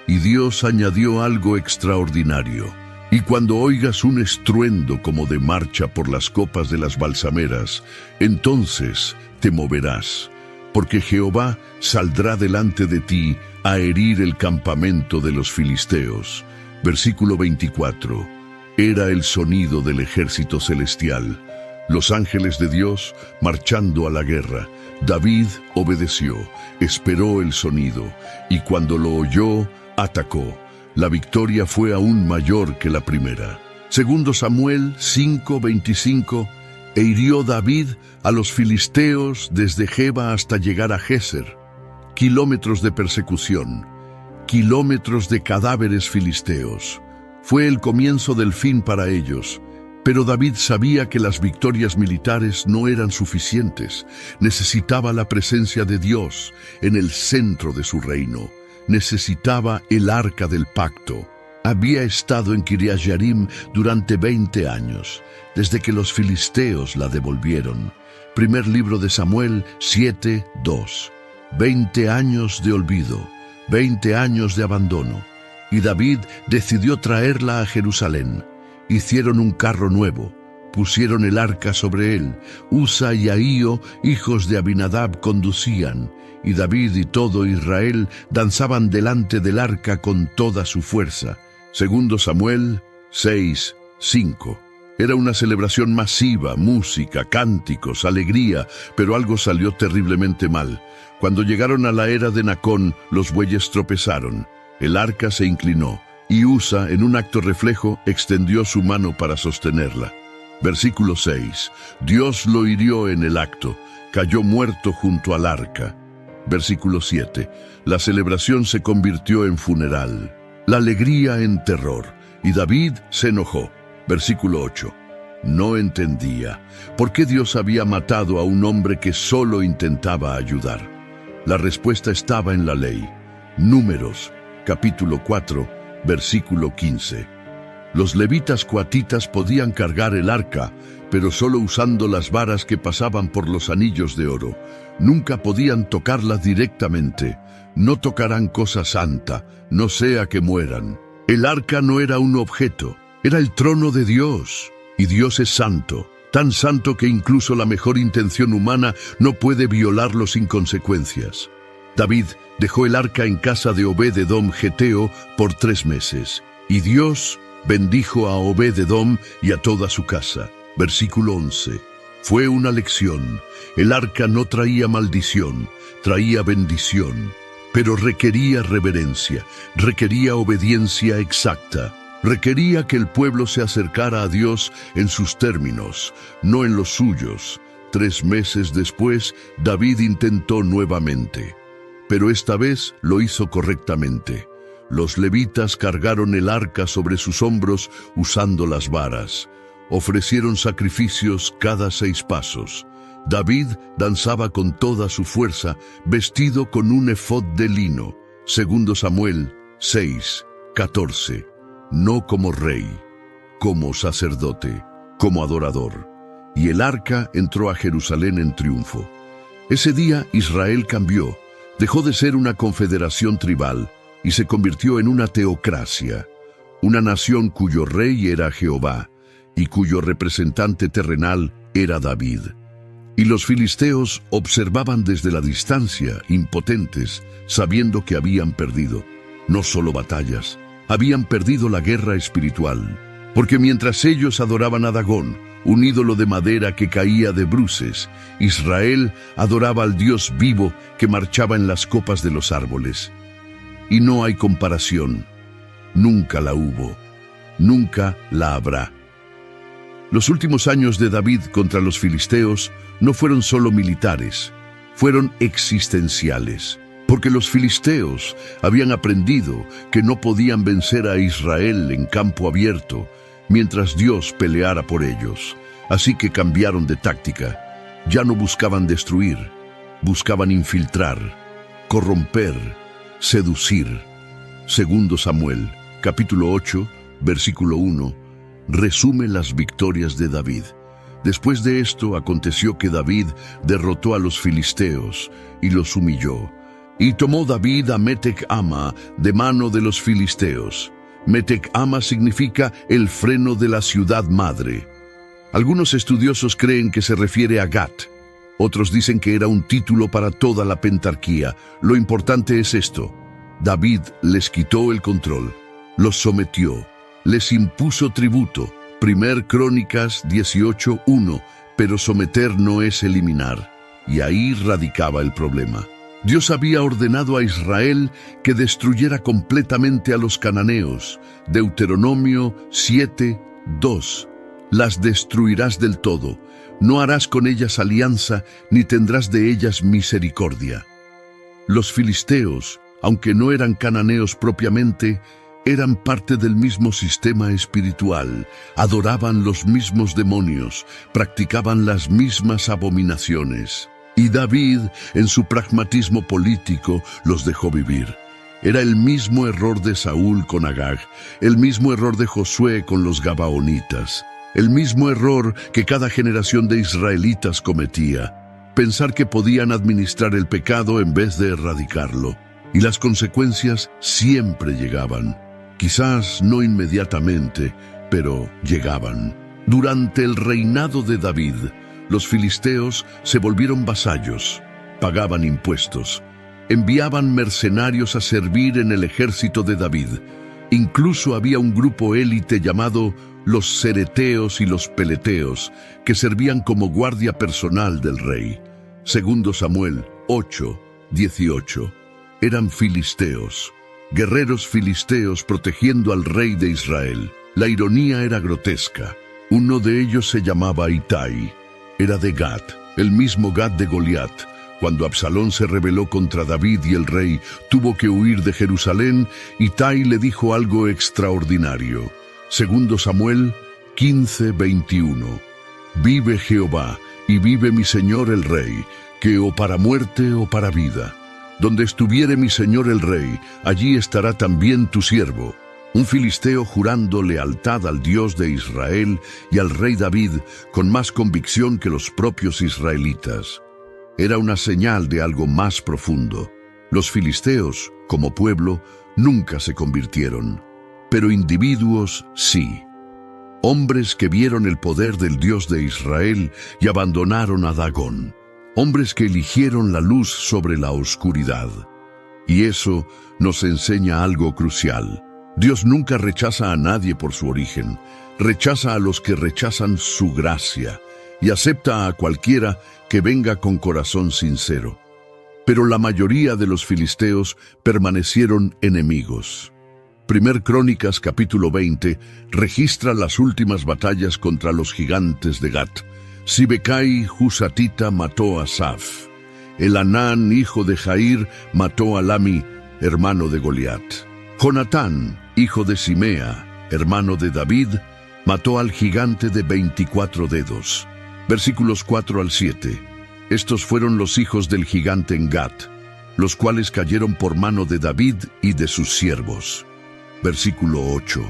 Y Dios añadió algo extraordinario. Y cuando oigas un estruendo como de marcha por las copas de las balsameras, entonces te moverás, porque Jehová saldrá delante de ti a herir el campamento de los filisteos. Versículo 24. Era el sonido del ejército celestial, los ángeles de Dios marchando a la guerra. David obedeció, esperó el sonido, y cuando lo oyó, atacó. La victoria fue aún mayor que la primera. Segundo Samuel 5:25. E hirió David a los filisteos desde Geba hasta llegar a Géser. Kilómetros de persecución, kilómetros de cadáveres filisteos. Fue el comienzo del fin para ellos. Pero David sabía que las victorias militares no eran suficientes. Necesitaba la presencia de Dios en el centro de su reino. Necesitaba el arca del pacto. Había estado en Kiriat Yarim durante 20 años, desde que los filisteos la devolvieron. Primer libro de Samuel 7:2. 20 años de olvido, 20 años de abandono. Y David decidió traerla a Jerusalén. Hicieron un carro nuevo, pusieron el arca sobre él. Usa y Ahío, hijos de Abinadab, conducían. Y David y todo Israel danzaban delante del arca con toda su fuerza. Segundo Samuel 6:5. Era una celebración masiva, música, cánticos, alegría, pero algo salió terriblemente mal. Cuando llegaron a la era de Nacón, los bueyes tropezaron. El arca se inclinó, y Usa, en un acto reflejo, extendió su mano para sostenerla. Versículo 6. Dios lo hirió en el acto, cayó muerto junto al arca. Versículo 7. La celebración se convirtió en funeral, la alegría en terror, y David se enojó. Versículo 8. No entendía por qué Dios había matado a un hombre que solo intentaba ayudar. La respuesta estaba en la ley. Números, capítulo 4, versículo 15. Los levitas coatitas podían cargar el arca, pero solo usando las varas que pasaban por los anillos de oro. Nunca podían tocarla directamente. No tocarán cosa santa, no sea que mueran. El arca no era un objeto, era el trono de Dios. Y Dios es santo, tan santo que incluso la mejor intención humana no puede violarlo sin consecuencias. David dejó el arca en casa de Obed-Edom geteo por 3 meses. Y Dios bendijo a Obed-Edom y a toda su casa. Versículo 11. Fue una lección. El arca no traía maldición, traía bendición. Pero requería reverencia, requería obediencia exacta. Requería que el pueblo se acercara a Dios en sus términos, no en los suyos. 3 meses después, David intentó nuevamente. Pero esta vez lo hizo correctamente. Los levitas cargaron el arca sobre sus hombros usando las varas. Ofrecieron sacrificios cada 6 pasos. David danzaba con toda su fuerza, vestido con un efod de lino. 2 Samuel 6:14. No como rey, como sacerdote, como adorador. Y el arca entró a Jerusalén en triunfo. Ese día Israel cambió, dejó de ser una confederación tribal y se convirtió en una teocracia, una nación cuyo rey era Jehová y cuyo representante terrenal era David. Y los filisteos observaban desde la distancia, impotentes, sabiendo que habían perdido, no solo batallas, habían perdido la guerra espiritual, porque mientras ellos adoraban a Dagón, un ídolo de madera que caía de bruces, Israel adoraba al Dios vivo que marchaba en las copas de los árboles. Y no hay comparación, nunca la hubo, nunca la habrá. Los últimos años de David contra los filisteos no fueron solo militares, fueron existenciales. Porque los filisteos habían aprendido que no podían vencer a Israel en campo abierto mientras Dios peleara por ellos. Así que cambiaron de táctica. Ya no buscaban destruir, buscaban infiltrar, corromper, seducir. 2 Samuel, capítulo 8, versículo 1, resume las victorias de David. Después de esto aconteció que David derrotó a los filisteos y los humilló. Y tomó David a Metec-Ama de mano de los filisteos. Metec-Ama significa el freno de la ciudad madre. Algunos estudiosos creen que se refiere a Gat. Otros dicen que era un título para toda la pentarquía. Lo importante es esto. David les quitó el control, los sometió, les impuso tributo. 1 Crónicas 18:1. Pero someter no es eliminar. Y ahí radicaba el problema. Dios había ordenado a Israel que destruyera completamente a los cananeos. Deuteronomio 7:2. Las destruirás del todo. No harás con ellas alianza, ni tendrás de ellas misericordia. Los filisteos, aunque no eran cananeos propiamente, eran parte del mismo sistema espiritual, adoraban los mismos demonios, practicaban las mismas abominaciones. Y David, en su pragmatismo político, los dejó vivir. Era el mismo error de Saúl con Agag, el mismo error de Josué con los gabaonitas, el mismo error que cada generación de israelitas cometía, pensar que podían administrar el pecado en vez de erradicarlo. Y las consecuencias siempre llegaban. Quizás no inmediatamente, pero llegaban. Durante el reinado de David, los filisteos se volvieron vasallos, pagaban impuestos, enviaban mercenarios a servir en el ejército de David. Incluso había un grupo élite llamado los cereteos y los peleteos, que servían como guardia personal del rey. 2 Samuel 8:18. Eran filisteos, guerreros filisteos protegiendo al rey de Israel. La ironía era grotesca. Uno de ellos se llamaba Itai. Era de Gat, el mismo Gat de Goliat. Cuando Absalón se rebeló contra David y el rey tuvo que huir de Jerusalén, Itai le dijo algo extraordinario. 2 Samuel 15:21. Vive Jehová y vive mi señor el rey, que o para muerte o para vida. Donde estuviere mi señor el rey, allí estará también tu siervo. Un filisteo jurando lealtad al Dios de Israel y al rey David con más convicción que los propios israelitas. Era una señal de algo más profundo. Los filisteos, como pueblo, nunca se convirtieron, pero individuos sí. Hombres que vieron el poder del Dios de Israel y abandonaron a Dagón. Hombres que eligieron la luz sobre la oscuridad. Y eso nos enseña algo crucial. Dios nunca rechaza a nadie por su origen. Rechaza a los que rechazan su gracia y acepta a cualquiera que venga con corazón sincero. Pero la mayoría de los filisteos permanecieron enemigos. 1 Crónicas capítulo 20 registra las últimas batallas contra los gigantes de Gat. Sibecai Husatita mató a Saf. Elanán, hijo de Jair, mató a Lami, hermano de Goliat. Jonatán, hijo de Simea, hermano de David, mató al gigante de 24 dedos. Versículos 4 al 7. Estos fueron los hijos del gigante en Gat, los cuales cayeron por mano de David y de sus siervos. Versículo 8.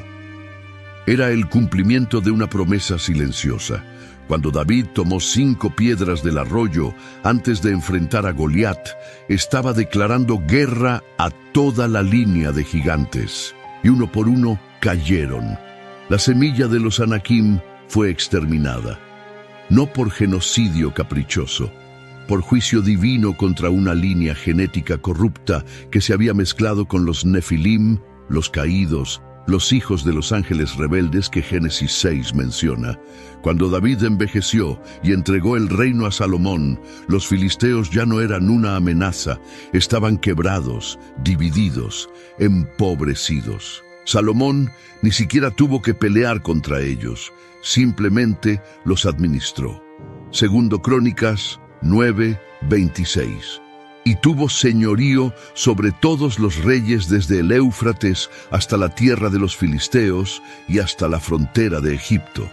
Era el cumplimiento de una promesa silenciosa. Cuando David tomó 5 piedras del arroyo antes de enfrentar a Goliat, estaba declarando guerra a toda la línea de gigantes, y uno por uno cayeron. La semilla de los Anakim fue exterminada, no por genocidio caprichoso, por juicio divino contra una línea genética corrupta que se había mezclado con los Nefilim, los caídos, los hijos de los ángeles rebeldes que Génesis 6 menciona. Cuando David envejeció y entregó el reino a Salomón, los filisteos ya no eran una amenaza, estaban quebrados, divididos, empobrecidos. Salomón ni siquiera tuvo que pelear contra ellos, simplemente los administró. 2 Crónicas 9:26. Y tuvo señorío sobre todos los reyes desde el Éufrates hasta la tierra de los filisteos y hasta la frontera de Egipto.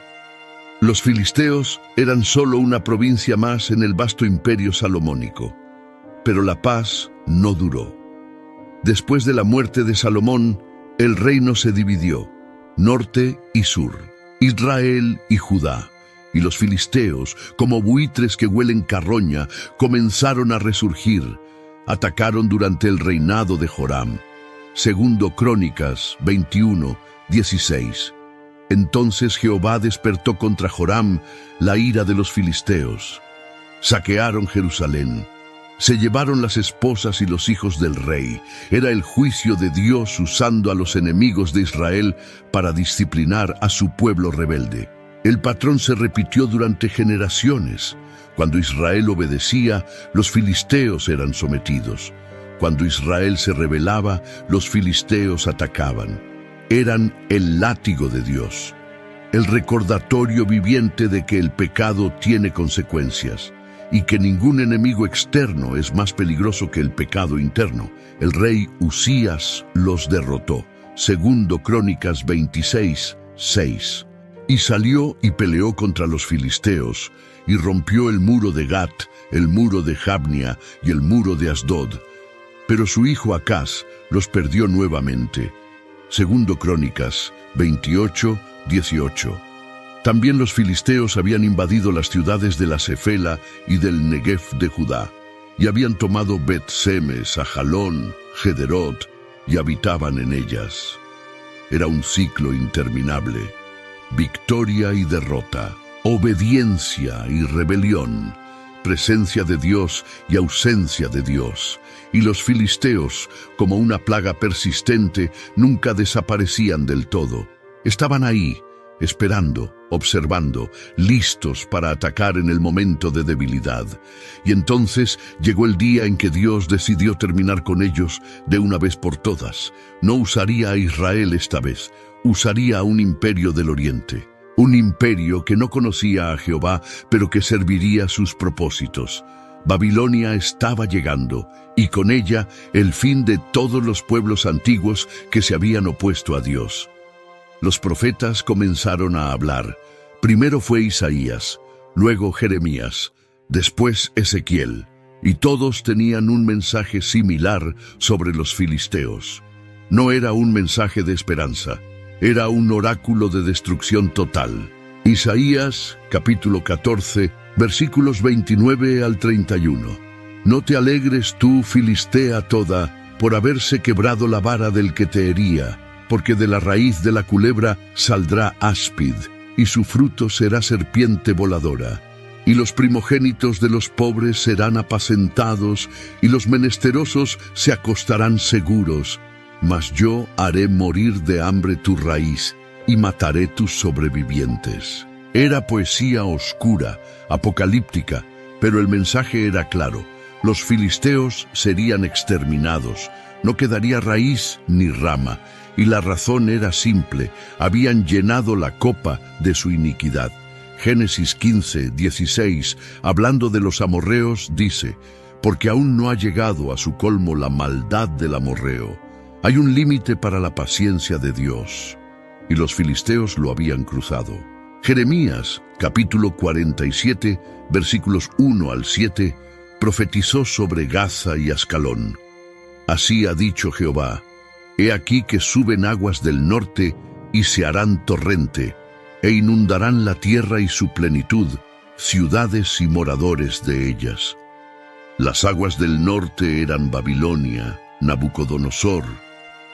Los filisteos eran solo una provincia más en el vasto imperio salomónico, pero la paz no duró. Después de la muerte de Salomón, el reino se dividió, norte y sur, Israel y Judá. Y los filisteos, como buitres que huelen carroña, comenzaron a resurgir. Atacaron durante el reinado de Joram. 2 Crónicas 21:16. Entonces Jehová despertó contra Joram la ira de los filisteos. Saquearon Jerusalén. Se llevaron las esposas y los hijos del rey. Era el juicio de Dios usando a los enemigos de Israel para disciplinar a su pueblo rebelde. El patrón se repitió durante generaciones. Cuando Israel obedecía, los filisteos eran sometidos. Cuando Israel se rebelaba, los filisteos atacaban. Eran el látigo de Dios, el recordatorio viviente de que el pecado tiene consecuencias y que ningún enemigo externo es más peligroso que el pecado interno. El rey Usías los derrotó. 2 Crónicas 26:6. Y salió y peleó contra los filisteos, y rompió el muro de Gat, el muro de Jabnia y el muro de Asdod. Pero su hijo Acaz los perdió nuevamente. 2 Crónicas 28:18. También los filisteos habían invadido las ciudades de la Cefela y del Negev de Judá, y habían tomado Bet-Semes, Ajalón, Gederot, y habitaban en ellas. Era un ciclo interminable. Victoria y derrota, obediencia y rebelión, presencia de Dios y ausencia de Dios. Y los filisteos, como una plaga persistente, nunca desaparecían del todo. Estaban ahí, esperando, observando, listos para atacar en el momento de debilidad. Y entonces llegó el día en que Dios decidió terminar con ellos de una vez por todas. No usaría a Israel esta vez, usaría a un imperio del oriente. Un imperio que no conocía a Jehová, pero que serviría sus propósitos. Babilonia estaba llegando, y con ella el fin de todos los pueblos antiguos que se habían opuesto a Dios. Los profetas comenzaron a hablar. Primero fue Isaías, luego Jeremías, después Ezequiel, y todos tenían un mensaje similar sobre los filisteos. No era un mensaje de esperanza, era un oráculo de destrucción total. Isaías, capítulo 14, versículos 29 al 31. No te alegres tú, Filistea toda, por haberse quebrado la vara del que te hería, porque de la raíz de la culebra saldrá áspid, y su fruto será serpiente voladora. Y los primogénitos de los pobres serán apacentados, y los menesterosos se acostarán seguros. Mas yo haré morir de hambre tu raíz, y mataré tus sobrevivientes. Era poesía oscura, apocalíptica, pero el mensaje era claro. Los filisteos serían exterminados, no quedaría raíz ni rama, y la razón era simple: habían llenado la copa de su iniquidad. Génesis 15, 16, hablando de los amorreos, dice: porque aún no ha llegado a su colmo la maldad del amorreo. Hay un límite para la paciencia de Dios, y los filisteos lo habían cruzado. Jeremías, capítulo 47, versículos 1 al 7, profetizó sobre Gaza y Ascalón. Así ha dicho Jehová: he aquí que suben aguas del norte y se harán torrente, e inundarán la tierra y su plenitud, ciudades y moradores de ellas. Las aguas del norte eran Babilonia, Nabucodonosor,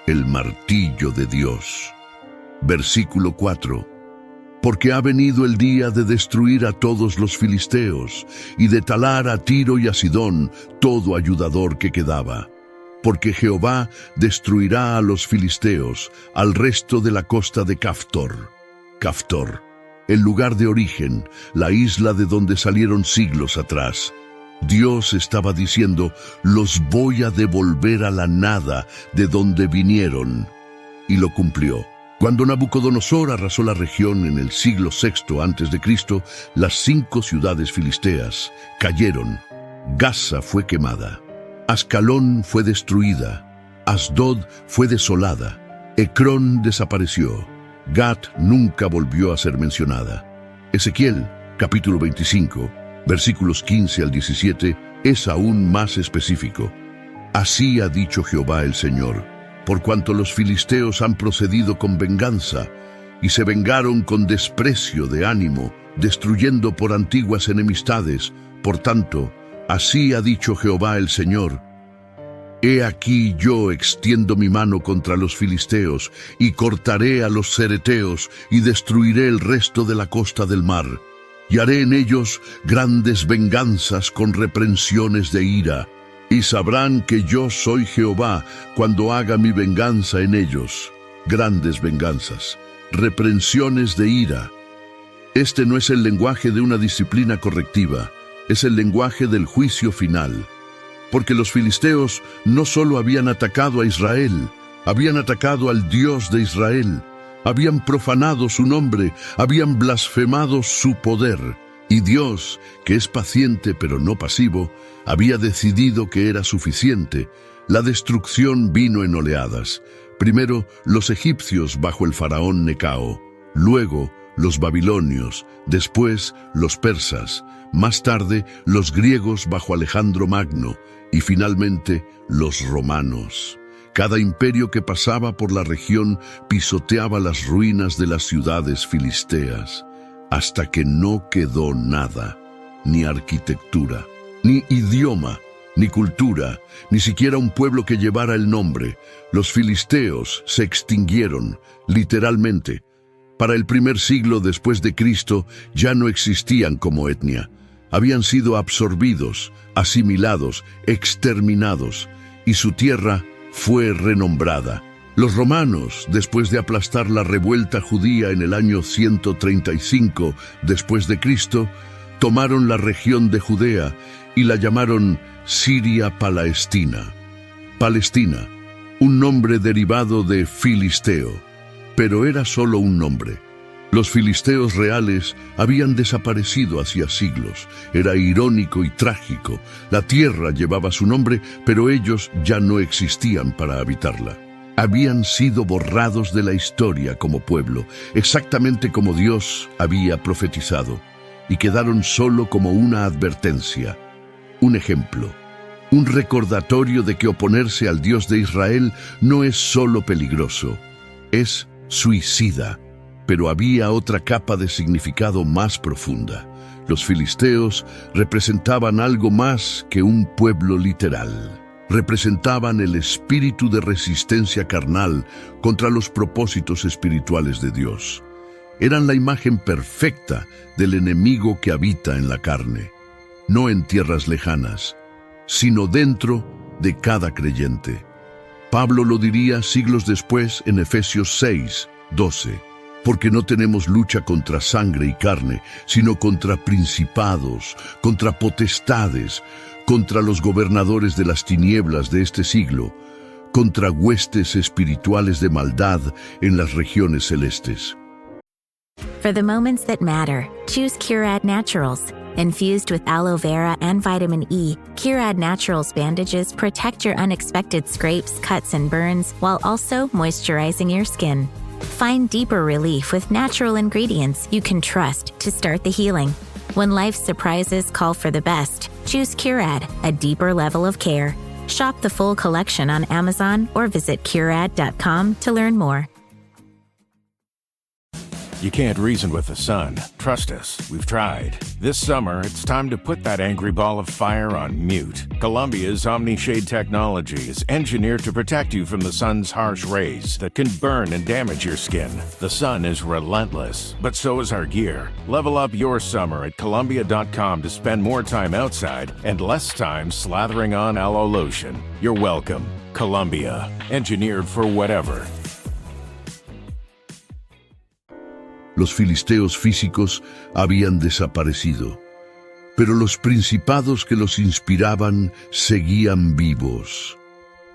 el martillo de Dios. Versículo 4. Porque ha venido el día de destruir a todos los filisteos, y de talar a Tiro y a Sidón todo ayudador que quedaba. Porque Jehová destruirá a los filisteos, al resto de la costa de Caftor. Caftor, el lugar de origen, la isla de donde salieron siglos atrás. Dios estaba diciendo: los voy a devolver a la nada de donde vinieron. Y lo cumplió. Cuando Nabucodonosor arrasó la región en el siglo VI a.C., las 5 ciudades filisteas cayeron. Gaza fue quemada, Ascalón fue destruida, Asdod fue desolada, Ecrón desapareció, Gat nunca volvió a ser mencionada. Ezequiel, capítulo 25, versículos 15 al 17, es aún más específico. Así ha dicho Jehová el Señor: por cuanto los filisteos han procedido con venganza, y se vengaron con desprecio de ánimo, destruyendo por antiguas enemistades, por tanto, así ha dicho Jehová el Señor: he aquí yo extiendo mi mano contra los filisteos, y cortaré a los cereteos, y destruiré el resto de la costa del mar, y haré en ellos grandes venganzas con reprensiones de ira. Y sabrán que yo soy Jehová cuando haga mi venganza en ellos. Grandes venganzas, reprensiones de ira. Este no es el lenguaje de una disciplina correctiva, es el lenguaje del juicio final. Porque los filisteos no solo habían atacado a Israel, habían atacado al Dios de Israel, habían profanado su nombre, habían blasfemado su poder. Y Dios, que es paciente pero no pasivo, había decidido que era suficiente. La destrucción vino en oleadas. Primero los egipcios bajo el faraón Necao, luego los babilonios, después los persas, más tarde los griegos bajo Alejandro Magno y finalmente los romanos. Cada imperio que pasaba por la región pisoteaba las ruinas de las ciudades filisteas, hasta que no quedó nada, ni arquitectura, ni idioma, ni cultura, ni siquiera un pueblo que llevara el nombre. Los filisteos se extinguieron, literalmente. Para el primer siglo después de Cristo ya no existían como etnia. Habían sido absorbidos, asimilados, exterminados, y su tierra fue renombrada. Los romanos, después de aplastar la revuelta judía en el año 135 después de Cristo, tomaron la región de Judea y la llamaron Siria Palestina. Palestina, un nombre derivado de filisteo, pero era solo un nombre. Los filisteos reales habían desaparecido hacía siglos. Era irónico y trágico. La tierra llevaba su nombre, pero ellos ya no existían para habitarla. Habían sido borrados de la historia como pueblo, exactamente como Dios había profetizado, y quedaron solo como una advertencia, un ejemplo, Un recordatorio de que oponerse al Dios de Israel no es solo peligroso, es suicida. Pero había otra capa de significado más profunda. Los filisteos representaban algo más que un pueblo literal. Representaban el espíritu de resistencia carnal contra los propósitos espirituales de Dios. Eran la imagen perfecta del enemigo que habita en la carne, no en tierras lejanas, sino dentro de cada creyente. Pablo lo diría siglos después en Efesios 6:12, porque no tenemos lucha contra sangre y carne, sino contra principados, contra potestades, contra los gobernadores de las tinieblas de este siglo, contra huestes espirituales de maldad en las regiones celestes. For the moments that matter, choose Curad Naturals. Infused with aloe vera and vitamin E, Curad Naturals bandages protect your unexpected scrapes, cuts, and burns while also moisturizing your skin. Find deeper relief with natural ingredients you can trust to start the healing. When life's surprises call for the best, choose Curad, a deeper level of care. Shop the full collection on Amazon or visit Curad.com to learn more. You can't reason with the sun. Trust us, we've tried. This summer, it's time to put that angry ball of fire on mute. Columbia's OmniShade technology is engineered to protect you from the sun's harsh rays that can burn and damage your skin. The sun is relentless, but so is our gear. Level up your summer at Columbia.com to spend more time outside and less time slathering on aloe lotion. You're welcome. Columbia, engineered for whatever. Los filisteos físicos habían desaparecido, pero los principados que los inspiraban seguían vivos.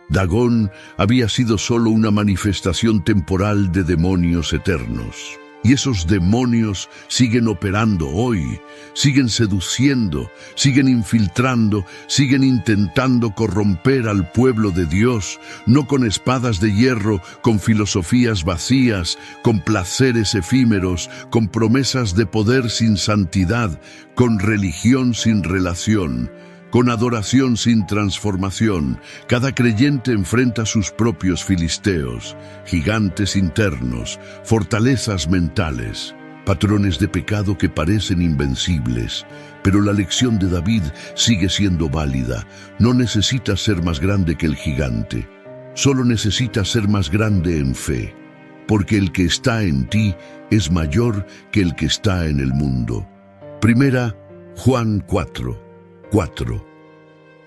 Dagón había sido solo una manifestación temporal de demonios eternos. Y esos demonios siguen operando hoy, siguen seduciendo, siguen infiltrando, siguen intentando corromper al pueblo de Dios, no con espadas de hierro, con filosofías vacías, con placeres efímeros, con promesas de poder sin santidad, con religión sin relación, con adoración sin transformación. Cada creyente enfrenta sus propios filisteos, gigantes internos, fortalezas mentales, patrones de pecado que parecen invencibles. Pero la lección de David sigue siendo válida. No necesitas ser más grande que el gigante, solo necesitas ser más grande en fe, porque el que está en ti es mayor que el que está en el mundo. Primera Juan 4.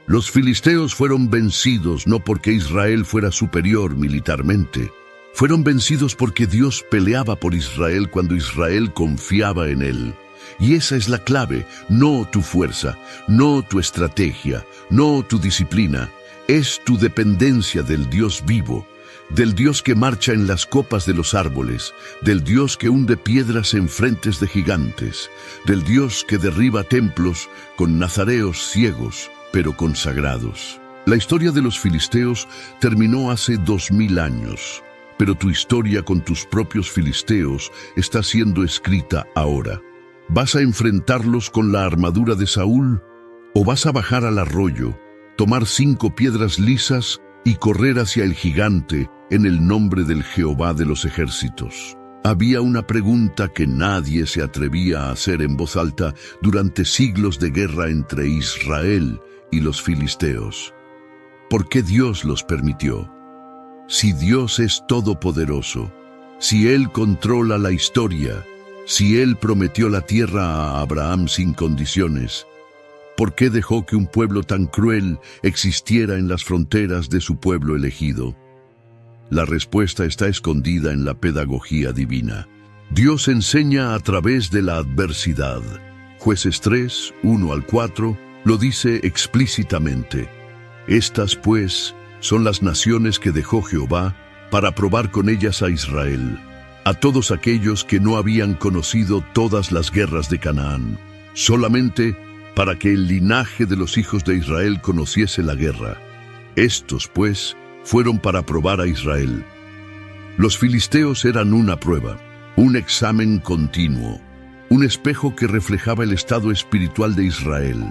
Los filisteos fueron vencidos no porque Israel fuera superior militarmente. Fueron vencidos porque Dios peleaba por Israel cuando Israel confiaba en él. Y esa es la clave, no tu fuerza, no tu estrategia, no tu disciplina. Es tu dependencia del Dios vivo, del Dios que marcha en las copas de los árboles, del Dios que hunde piedras en frentes de gigantes, del Dios que derriba templos con nazareos ciegos, pero consagrados. La historia de los filisteos terminó hace 2000 años, pero tu historia con tus propios filisteos está siendo escrita ahora. ¿Vas a enfrentarlos con la armadura de Saúl? ¿O vas a bajar al arroyo, tomar 5 piedras lisas y correr hacia el gigante en el nombre del Jehová de los ejércitos? Había una pregunta que nadie se atrevía a hacer en voz alta durante siglos de guerra entre Israel y los filisteos. ¿Por qué Dios los permitió? Si Dios es todopoderoso, si Él controla la historia, si Él prometió la tierra a Abraham sin condiciones, ¿por qué dejó que un pueblo tan cruel existiera en las fronteras de su pueblo elegido? La respuesta está escondida en la pedagogía divina. Dios enseña a través de la adversidad. Jueces 3, 1-4, lo dice explícitamente. Estas, pues, son las naciones que dejó Jehová para probar con ellas a Israel, a todos aquellos que no habían conocido todas las guerras de Canaán, solamente para que el linaje de los hijos de Israel conociese la guerra. Estos, pues, fueron para probar a Israel. Los filisteos eran una prueba, un examen continuo, un espejo que reflejaba el estado espiritual de Israel.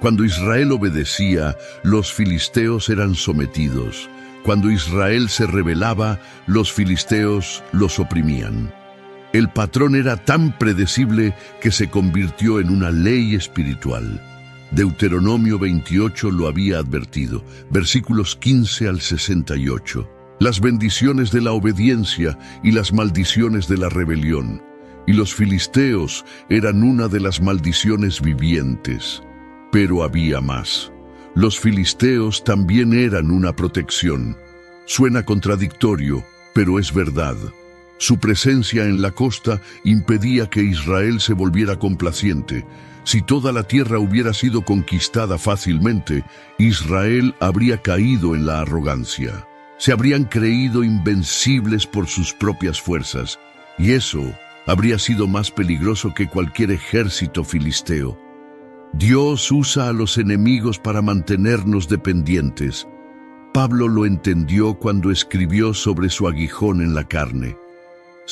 Cuando Israel obedecía, los filisteos eran sometidos. Cuando Israel se rebelaba, los filisteos los oprimían. El patrón era tan predecible que se convirtió en una ley espiritual. Deuteronomio 28 lo había advertido, versículos 15 al 68. Las bendiciones de la obediencia y las maldiciones de la rebelión. Y los filisteos eran una de las maldiciones vivientes. Pero había más. Los filisteos también eran una protección. Suena contradictorio, pero es verdad. Su presencia en la costa impedía que Israel se volviera complaciente. Si toda la tierra hubiera sido conquistada fácilmente, Israel habría caído en la arrogancia. Se habrían creído invencibles por sus propias fuerzas, y eso habría sido más peligroso que cualquier ejército filisteo. Dios usa a los enemigos para mantenernos dependientes. Pablo lo entendió cuando escribió sobre su aguijón en la carne.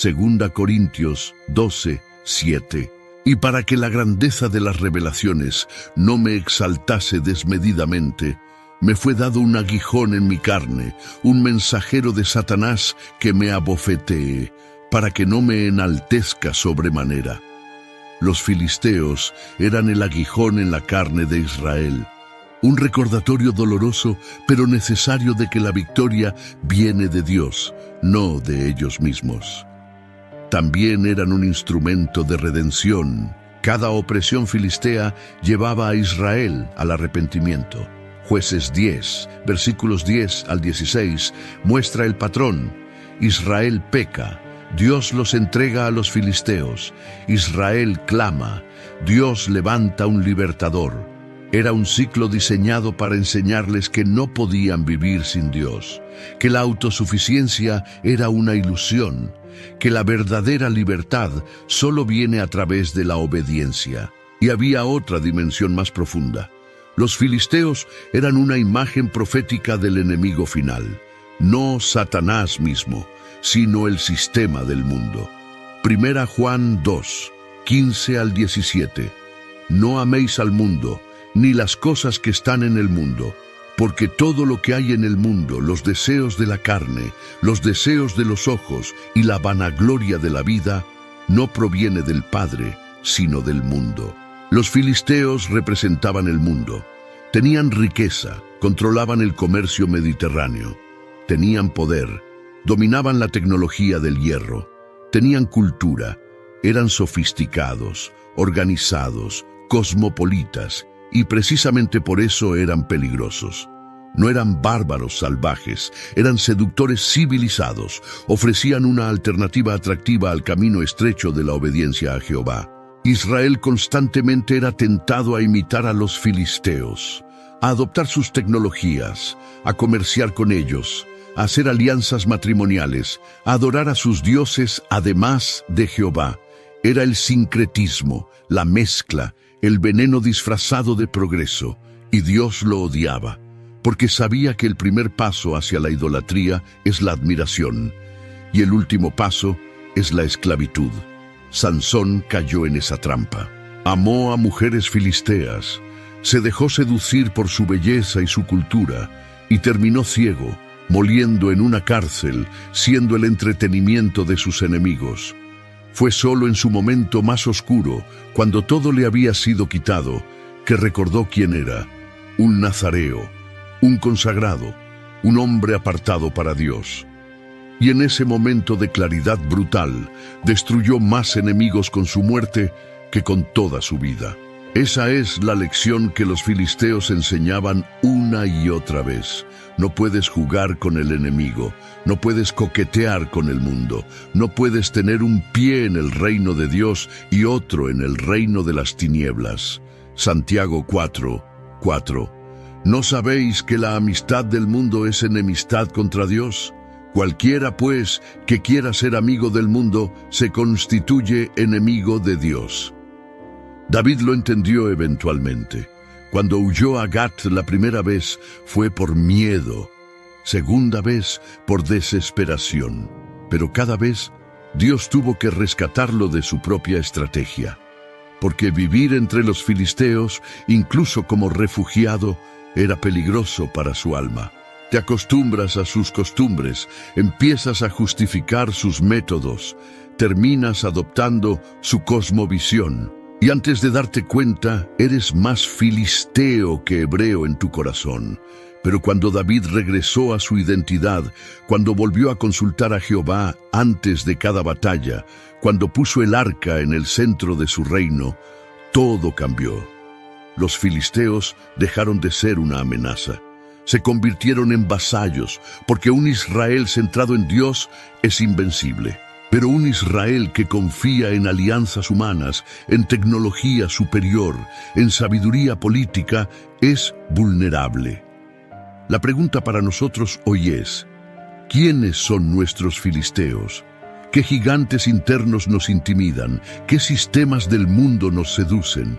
2 Corintios 12, 7. Y para que la grandeza de las revelaciones no me exaltase desmedidamente, me fue dado un aguijón en mi carne, un mensajero de Satanás que me abofetee, para que no me enaltezca sobremanera. Los filisteos eran el aguijón en la carne de Israel, un recordatorio doloroso pero necesario de que la victoria viene de Dios, no de ellos mismos. También eran un instrumento de redención. Cada opresión filistea llevaba a Israel al arrepentimiento. Jueces 10, versículos 10 al 16, muestra el patrón. Israel peca. Dios los entrega a los filisteos. Israel clama. Dios levanta un libertador. Era un ciclo diseñado para enseñarles que no podían vivir sin Dios, que la autosuficiencia era una ilusión, que la verdadera libertad solo viene a través de la obediencia. Y había otra dimensión más profunda. Los filisteos eran una imagen profética del enemigo final, no Satanás mismo, sino el sistema del mundo. 1 Juan 2, 15 al 17. No améis al mundo, ni las cosas que están en el mundo, porque todo lo que hay en el mundo, los deseos de la carne, los deseos de los ojos y la vanagloria de la vida, no proviene del Padre, sino del mundo. Los filisteos representaban el mundo. Tenían riqueza, controlaban el comercio mediterráneo. Tenían poder, dominaban la tecnología del hierro. Tenían cultura, eran sofisticados, organizados, cosmopolitas, y precisamente por eso eran peligrosos. No eran bárbaros salvajes, eran seductores civilizados, ofrecían una alternativa atractiva al camino estrecho de la obediencia a Jehová. Israel constantemente era tentado a imitar a los filisteos, a adoptar sus tecnologías, a comerciar con ellos, a hacer alianzas matrimoniales, a adorar a sus dioses además de Jehová. Era el sincretismo, la mezcla, el veneno disfrazado de progreso, y Dios lo odiaba, porque sabía que el primer paso hacia la idolatría es la admiración, y el último paso es la esclavitud. Sansón cayó en esa trampa. Amó a mujeres filisteas, se dejó seducir por su belleza y su cultura, y terminó ciego, moliendo en una cárcel, siendo el entretenimiento de sus enemigos. Fue solo en su momento más oscuro, cuando todo le había sido quitado, que recordó quién era: un nazareo, un consagrado, un hombre apartado para Dios. Y en ese momento de claridad brutal, destruyó más enemigos con su muerte que con toda su vida. Esa es la lección que los filisteos enseñaban una y otra vez. No puedes jugar con el enemigo, no puedes coquetear con el mundo, no puedes tener un pie en el reino de Dios y otro en el reino de las tinieblas. Santiago 4, 4. ¿No sabéis que la amistad del mundo es enemistad contra Dios? Cualquiera, pues, que quiera ser amigo del mundo, se constituye enemigo de Dios. David lo entendió eventualmente. Cuando huyó a Gat la primera vez fue por miedo, segunda vez por desesperación, pero cada vez Dios tuvo que rescatarlo de su propia estrategia. porque vivir entre los filisteos, incluso como refugiado, era peligroso para su alma. Te acostumbras a sus costumbres, empiezas a justificar sus métodos, terminas adoptando su cosmovisión. Y antes de darte cuenta, eres más filisteo que hebreo en tu corazón. Pero cuando David regresó a su identidad, cuando volvió a consultar a Jehová antes de cada batalla, cuando puso el arca en el centro de su reino, todo cambió. Los filisteos dejaron de ser una amenaza. Se convirtieron en vasallos, porque un Israel centrado en Dios es invencible. Pero un Israel que confía en alianzas humanas, en tecnología superior, en sabiduría política, es vulnerable. La pregunta para nosotros hoy es, ¿quiénes son nuestros filisteos? ¿Qué gigantes internos nos intimidan? ¿Qué sistemas del mundo nos seducen?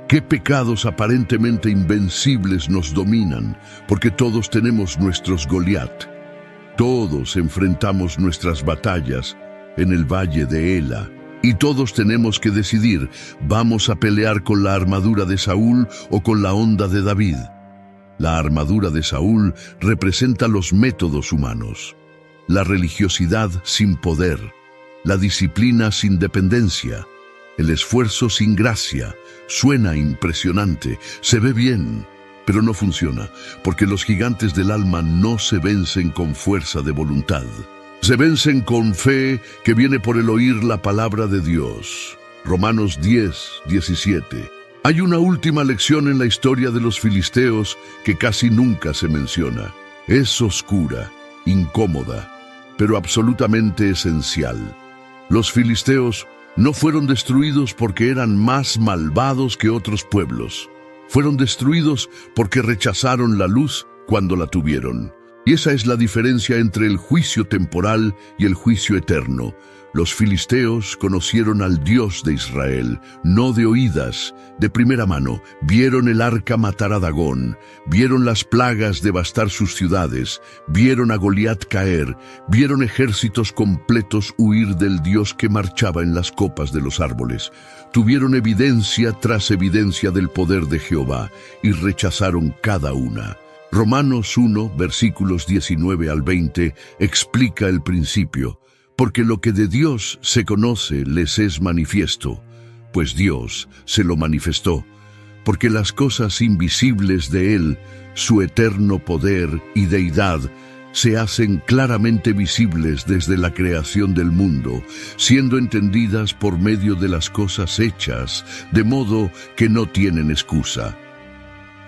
¿Qué pecados aparentemente invencibles nos dominan? Porque todos tenemos nuestros Goliat. Todos enfrentamos nuestras batallas en el valle de Ela. Y todos tenemos que decidir, ¿vamos a pelear con la armadura de Saúl o con la honda de David? La armadura de Saúl representa los métodos humanos, la religiosidad sin poder, la disciplina sin dependencia, el esfuerzo sin gracia. Suena impresionante, se ve bien, pero no funciona, porque los gigantes del alma no se vencen con fuerza de voluntad. Se vencen con fe que viene por el oír la palabra de Dios. Romanos 10:17. Hay una última lección en la historia de los filisteos que casi nunca se menciona. Es oscura, incómoda, pero absolutamente esencial. Los filisteos no fueron destruidos porque eran más malvados que otros pueblos. Fueron destruidos porque rechazaron la luz cuando la tuvieron. Y esa es la diferencia entre el juicio temporal y el juicio eterno. Los filisteos conocieron al Dios de Israel, no de oídas, de primera mano. Vieron el arca matar a Dagón, vieron las plagas devastar sus ciudades, vieron a Goliat caer, vieron ejércitos completos huir del Dios que marchaba en las copas de los árboles. Tuvieron evidencia tras evidencia del poder de Jehová y rechazaron cada una. Romanos 1, versículos 19 al 20, explica el principio. Porque lo que de Dios se conoce les es manifiesto, pues Dios se lo manifestó. Porque las cosas invisibles de Él, su eterno poder y deidad, se hacen claramente visibles desde la creación del mundo, siendo entendidas por medio de las cosas hechas, de modo que no tienen excusa.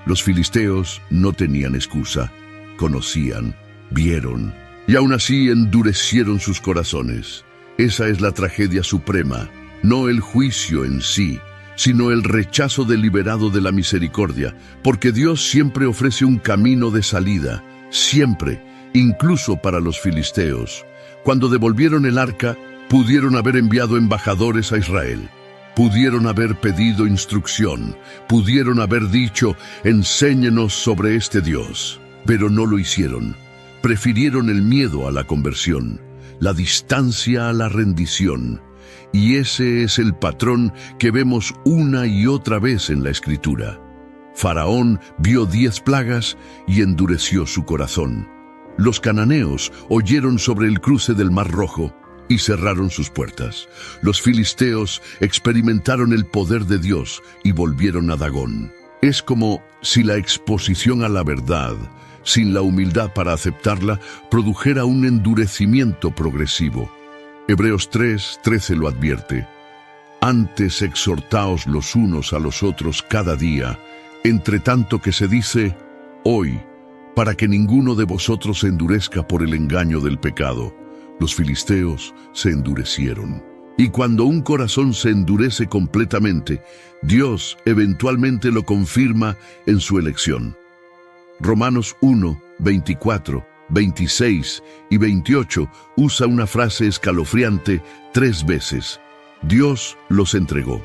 Los filisteos no tenían excusa, conocían, vieron, y aún así endurecieron sus corazones. Esa es la tragedia suprema, no el juicio en sí, sino el rechazo deliberado de la misericordia, porque Dios siempre ofrece un camino de salida, siempre, incluso para los filisteos. Cuando devolvieron el arca, pudieron haber enviado embajadores a Israel. Pudieron haber pedido instrucción, pudieron haber dicho, enséñenos sobre este Dios, pero no lo hicieron. Prefirieron el miedo a la conversión, la distancia a la rendición, y ese es el patrón que vemos una y otra vez en la Escritura. Faraón vio 10 plagas y endureció su corazón. Los cananeos oyeron sobre el cruce del Mar Rojo y cerraron sus puertas. Los filisteos experimentaron el poder de Dios y volvieron a Dagón. Es como si la exposición a la verdad, sin la humildad para aceptarla, produjera un endurecimiento progresivo. Hebreos 3:13 lo advierte. Antes exhortaos los unos a los otros cada día, entre tanto que se dice, hoy, para que ninguno de vosotros se endurezca por el engaño del pecado. Los filisteos se endurecieron. Y cuando un corazón se endurece completamente, Dios eventualmente lo confirma en su elección. Romanos 1, 24, 26 y 28 usa una frase escalofriante 3 veces. Dios los entregó.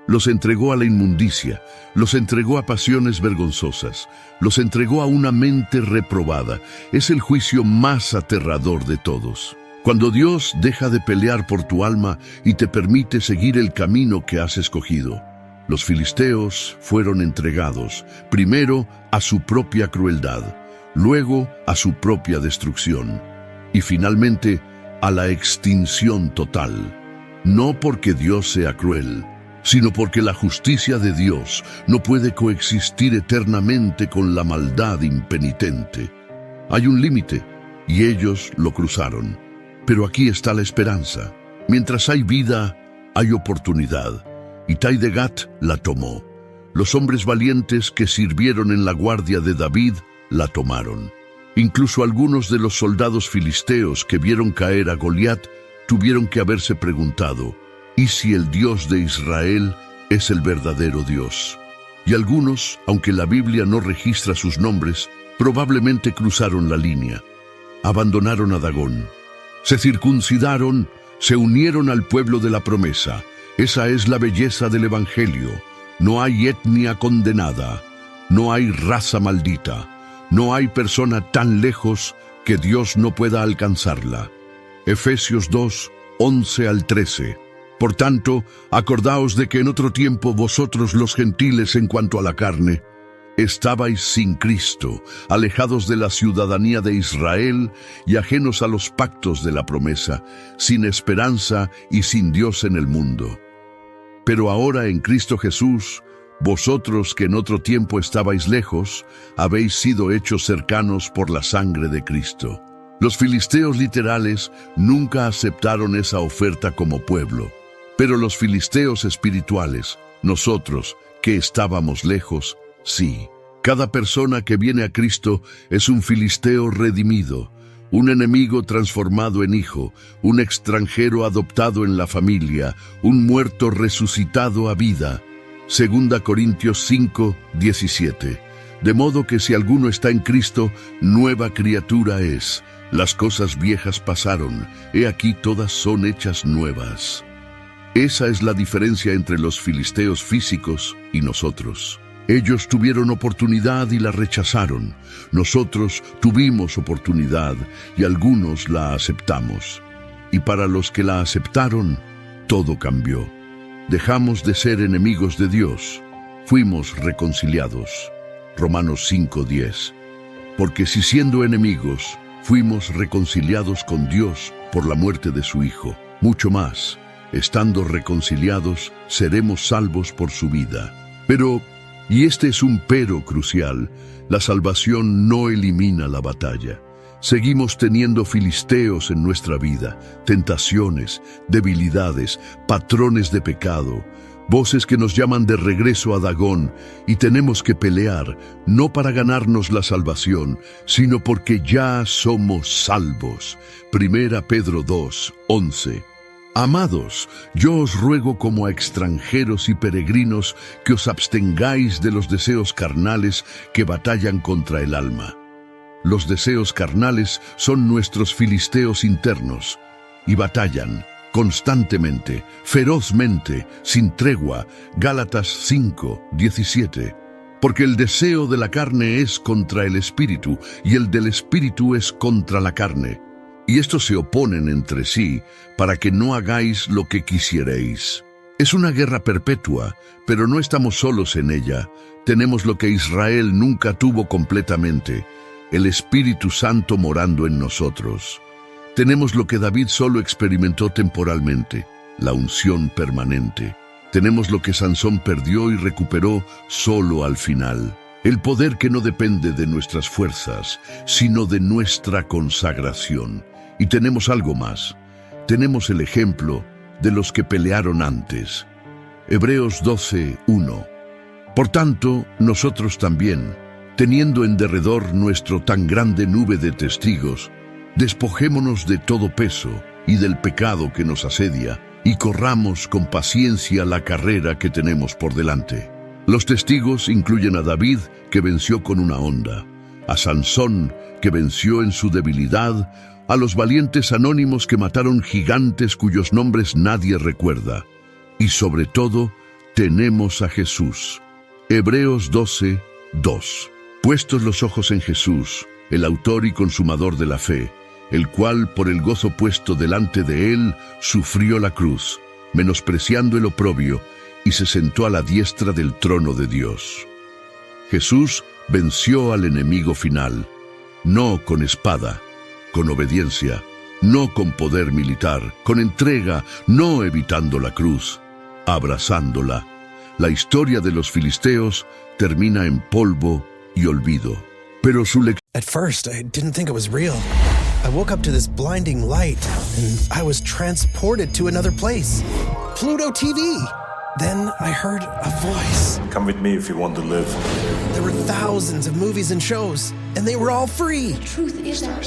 Los entregó a la inmundicia, los entregó a pasiones vergonzosas, los entregó a una mente reprobada. Es el juicio más aterrador de todos. Cuando Dios deja de pelear por tu alma y te permite seguir el camino que has escogido. Los filisteos fueron entregados, primero a su propia crueldad, luego a su propia destrucción, y finalmente a la extinción total. No porque Dios sea cruel, sino porque la justicia de Dios no puede coexistir eternamente con la maldad impenitente. Hay un límite, y ellos lo cruzaron. Pero aquí está la esperanza. Mientras hay vida, hay oportunidad. Y Tai de Gat la tomó. Los hombres valientes que sirvieron en la guardia de David la tomaron. Incluso algunos de los soldados filisteos que vieron caer a Goliat tuvieron que haberse preguntado: ¿y si el Dios de Israel es el verdadero Dios? Y algunos, aunque la Biblia no registra sus nombres, probablemente cruzaron la línea. Abandonaron a Dagón. Se circuncidaron, se unieron al pueblo de la promesa. Esa es la belleza del Evangelio. No hay etnia condenada, no hay raza maldita, no hay persona tan lejos que Dios no pueda alcanzarla. Efesios 2, 11 al 13. Por tanto, acordaos de que en otro tiempo vosotros los gentiles en cuanto a la carne, estabais sin Cristo, alejados de la ciudadanía de Israel y ajenos a los pactos de la promesa, sin esperanza y sin Dios en el mundo. Pero ahora en Cristo Jesús, vosotros que en otro tiempo estabais lejos, habéis sido hechos cercanos por la sangre de Cristo. Los filisteos literales nunca aceptaron esa oferta como pueblo, pero los filisteos espirituales, nosotros que estábamos lejos, sí. Cada persona que viene a Cristo es un filisteo redimido, un enemigo transformado en hijo, un extranjero adoptado en la familia, un muerto resucitado a vida. 2 Corintios 5, 17. De modo que si alguno está en Cristo, nueva criatura es. Las cosas viejas pasaron, he aquí todas son hechas nuevas. Esa es la diferencia entre los filisteos físicos y nosotros. Ellos tuvieron oportunidad y la rechazaron. Nosotros tuvimos oportunidad y algunos la aceptamos. Y para los que la aceptaron, todo cambió. Dejamos de ser enemigos de Dios. Fuimos reconciliados. Romanos 5:10. Porque si siendo enemigos, fuimos reconciliados con Dios por la muerte de su Hijo, mucho más, estando reconciliados, seremos salvos por su vida. Pero, y este es un pero crucial, la salvación no elimina la batalla. Seguimos teniendo filisteos en nuestra vida, tentaciones, debilidades, patrones de pecado, voces que nos llaman de regreso a Dagón, y tenemos que pelear, no para ganarnos la salvación, sino porque ya somos salvos. 1 Pedro 2, 11. Amados, yo os ruego como a extranjeros y peregrinos que os abstengáis de los deseos carnales que batallan contra el alma. Los deseos carnales son nuestros filisteos internos y batallan constantemente, ferozmente, sin tregua. Gálatas 5, 17. Porque el deseo de la carne es contra el espíritu y el del espíritu es contra la carne. Y estos se oponen entre sí para que no hagáis lo que quisierais. Es una guerra perpetua, pero no estamos solos en ella. Tenemos lo que Israel nunca tuvo completamente, el Espíritu Santo morando en nosotros. Tenemos lo que David solo experimentó temporalmente, la unción permanente. Tenemos lo que Sansón perdió y recuperó solo al final. El poder que no depende de nuestras fuerzas, sino de nuestra consagración. Y tenemos algo más. Tenemos el ejemplo de los que pelearon antes. Hebreos 12, 1. Por tanto, nosotros también, teniendo en derredor nuestro tan grande nube de testigos, despojémonos de todo peso y del pecado que nos asedia, y corramos con paciencia la carrera que tenemos por delante. Los testigos incluyen a David, que venció con una honda, a Sansón, que venció en su debilidad, a los valientes anónimos que mataron gigantes cuyos nombres nadie recuerda, y sobre todo, tenemos a Jesús. Hebreos 12, 2. Puestos los ojos en Jesús, el autor y consumador de la fe, el cual, por el gozo puesto delante de él, sufrió la cruz, menospreciando el oprobio, y se sentó a la diestra del trono de Dios. Jesús venció al enemigo final, no con espada, con obediencia, no con poder militar, con entrega, no evitando la cruz, abrazándola. La historia de los filisteos termina en polvo y olvido. Pero su At first, I didn't think it was real. I woke up to this blinding light, and I was transported to another place. Pluto TV! Then I heard a voice. Come with me if you want to live. There were thousands of movies and shows, and they were all free. Truth is our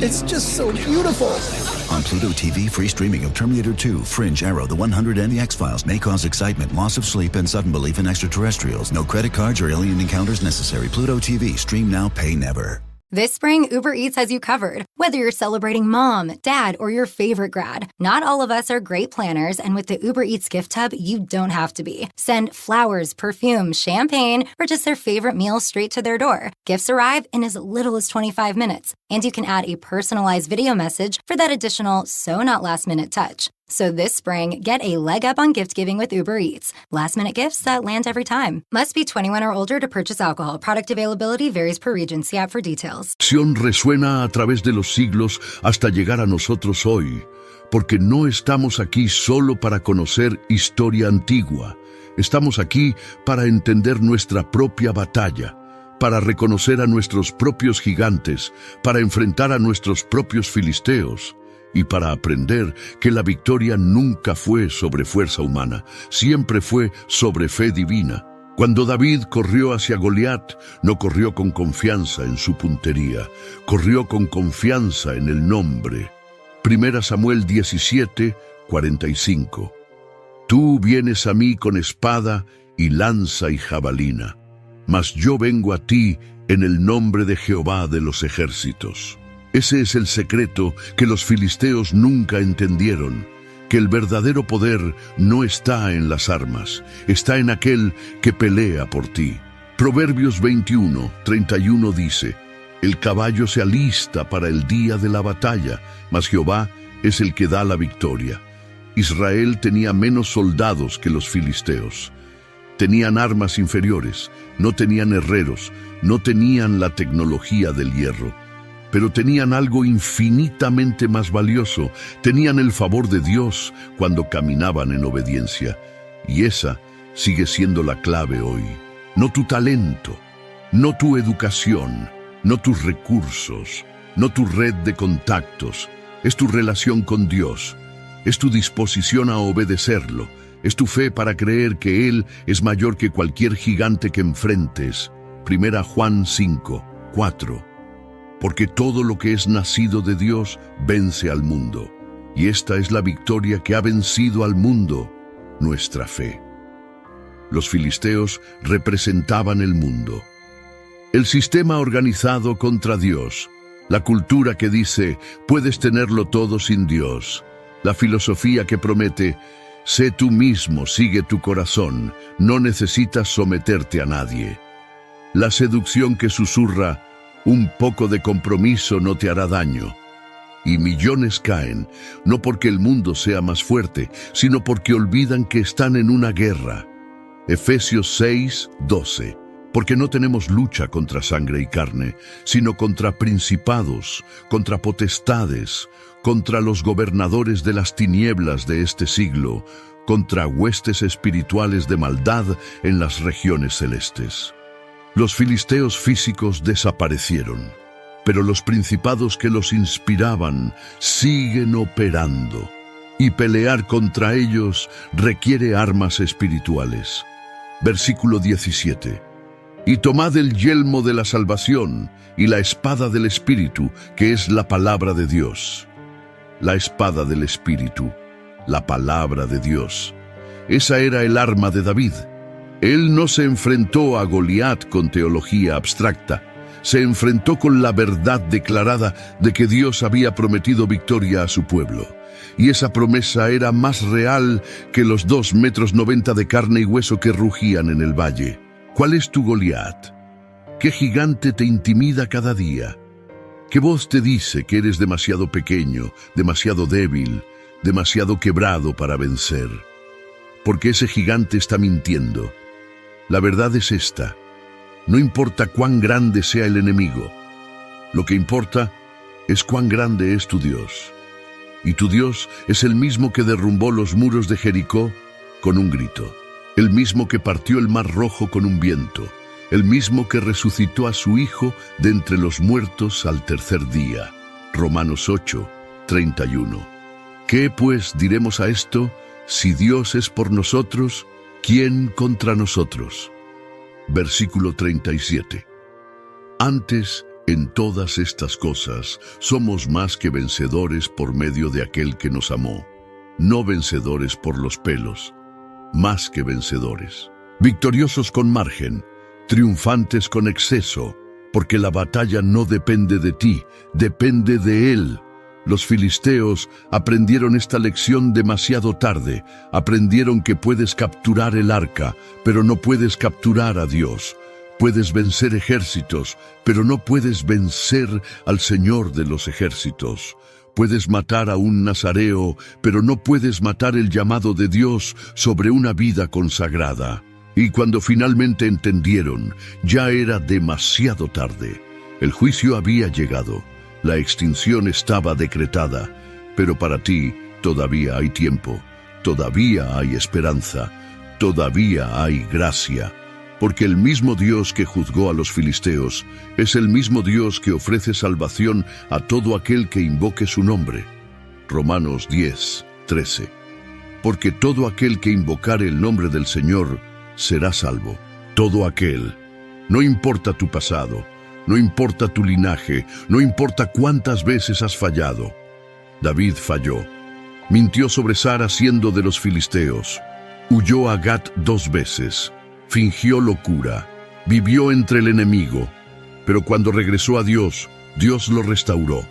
It's just so beautiful. On Pluto TV, free streaming of Terminator 2, Fringe, Arrow, The 100, and The X-Files may cause excitement, loss of sleep, and sudden belief in extraterrestrials. No credit cards or alien encounters necessary. Pluto TV. Stream now, pay never. This spring, Uber Eats has you covered. Whether you're celebrating mom, dad, or your favorite grad, not all of us are great planners, and with the Uber Eats gift hub, you don't have to be. Send flowers, perfume, champagne, or just their favorite meal straight to their door. Gifts arrive in as little as 25 minutes, and you can add a personalized video message for that additional so-not-last-minute touch. So this spring, get a leg up on gift giving with Uber Eats. Last-minute gifts that land every time. Must be 21 or older to purchase alcohol. Product availability varies per region. See app for details. Resuena a través de los siglos hasta llegar a nosotros hoy, porque no estamos aquí solo para conocer historia antigua. Estamos aquí para entender nuestra propia batalla, para reconocer a nuestros propios gigantes, para enfrentar a nuestros propios filisteos, y para aprender que la victoria nunca fue sobre fuerza humana, siempre fue sobre fe divina. Cuando David corrió hacia Goliat, no corrió con confianza en su puntería, corrió con confianza en el nombre. 1 Samuel 17, 45. Tú vienes a mí con espada y lanza y jabalina, mas yo vengo a ti en el nombre de Jehová de los ejércitos. Ese es el secreto que los filisteos nunca entendieron, que el verdadero poder no está en las armas, está en aquel que pelea por ti. Proverbios 21, 31 dice, el caballo se alista para el día de la batalla, mas Jehová es el que da la victoria. Israel tenía menos soldados que los filisteos. Tenían armas inferiores, no tenían herreros, no tenían la tecnología del hierro. Pero tenían algo infinitamente más valioso, tenían el favor de Dios cuando caminaban en obediencia. Y esa sigue siendo la clave hoy. No tu talento, no tu educación, no tus recursos, no tu red de contactos, es tu relación con Dios, es tu disposición a obedecerlo, es tu fe para creer que Él es mayor que cualquier gigante que enfrentes. 1 Juan 5, 4. Porque todo lo que es nacido de Dios vence al mundo. Y esta es la victoria que ha vencido al mundo, nuestra fe. Los filisteos representaban el mundo. El sistema organizado contra Dios. La cultura que dice, puedes tenerlo todo sin Dios. La filosofía que promete, sé tú mismo, sigue tu corazón, no necesitas someterte a nadie. La seducción que susurra, un poco de compromiso no te hará daño. Y millones caen, no porque el mundo sea más fuerte, sino porque olvidan que están en una guerra. Efesios 6, 12. Porque no tenemos lucha contra sangre y carne, sino contra principados, contra potestades, contra los gobernadores de las tinieblas de este siglo, contra huestes espirituales de maldad en las regiones celestes. Los filisteos físicos desaparecieron, pero los principados que los inspiraban siguen operando, y pelear contra ellos requiere armas espirituales. Versículo 17. Y tomad el yelmo de la salvación y la espada del Espíritu, que es la palabra de Dios. La espada del Espíritu, la palabra de Dios. Esa era el arma de David. Él no se enfrentó a Goliat con teología abstracta, se enfrentó con la verdad declarada de que Dios había prometido victoria a su pueblo. Y esa promesa era más real que los 2,90 metros de carne y hueso que rugían en el valle. ¿Cuál es tu Goliat? ¿Qué gigante te intimida cada día? ¿Qué voz te dice que eres demasiado pequeño, demasiado débil, demasiado quebrado para vencer? porque ese gigante está mintiendo. La verdad es esta: no importa cuán grande sea el enemigo, lo que importa es cuán grande es tu Dios. Y tu Dios es el mismo que derrumbó los muros de Jericó con un grito, el mismo que partió el mar rojo con un viento, el mismo que resucitó a su Hijo de entre los muertos al tercer día. Romanos 8, 31. ¿Qué pues diremos a esto? Si Dios es por nosotros, ¿quién contra nosotros? Versículo 37. Antes, en todas estas cosas, somos más que vencedores por medio de aquel que nos amó. No vencedores por los pelos, más que vencedores. Victoriosos con margen, triunfantes con exceso, porque la batalla no depende de ti, depende de Él. Los filisteos aprendieron esta lección demasiado tarde. Aprendieron que puedes capturar el arca, pero no puedes capturar a Dios. Puedes vencer ejércitos, pero no puedes vencer al Señor de los ejércitos. Puedes matar a un nazareo, pero no puedes matar el llamado de Dios sobre una vida consagrada. Y cuando finalmente entendieron, ya era demasiado tarde. El juicio había llegado. La extinción estaba decretada, pero para ti todavía hay tiempo, todavía hay esperanza, todavía hay gracia, porque el mismo Dios que juzgó a los filisteos es el mismo Dios que ofrece salvación a todo aquel que invoque su nombre. Romanos 10, 13. Porque todo aquel que invocare el nombre del Señor será salvo. Todo aquel. No importa tu pasado. No importa tu linaje, no importa cuántas veces has fallado. David falló. Mintió sobre Sara siendo de los filisteos. Huyó a Gat 2 veces. Fingió locura. Vivió entre el enemigo. Pero cuando regresó a Dios, Dios lo restauró.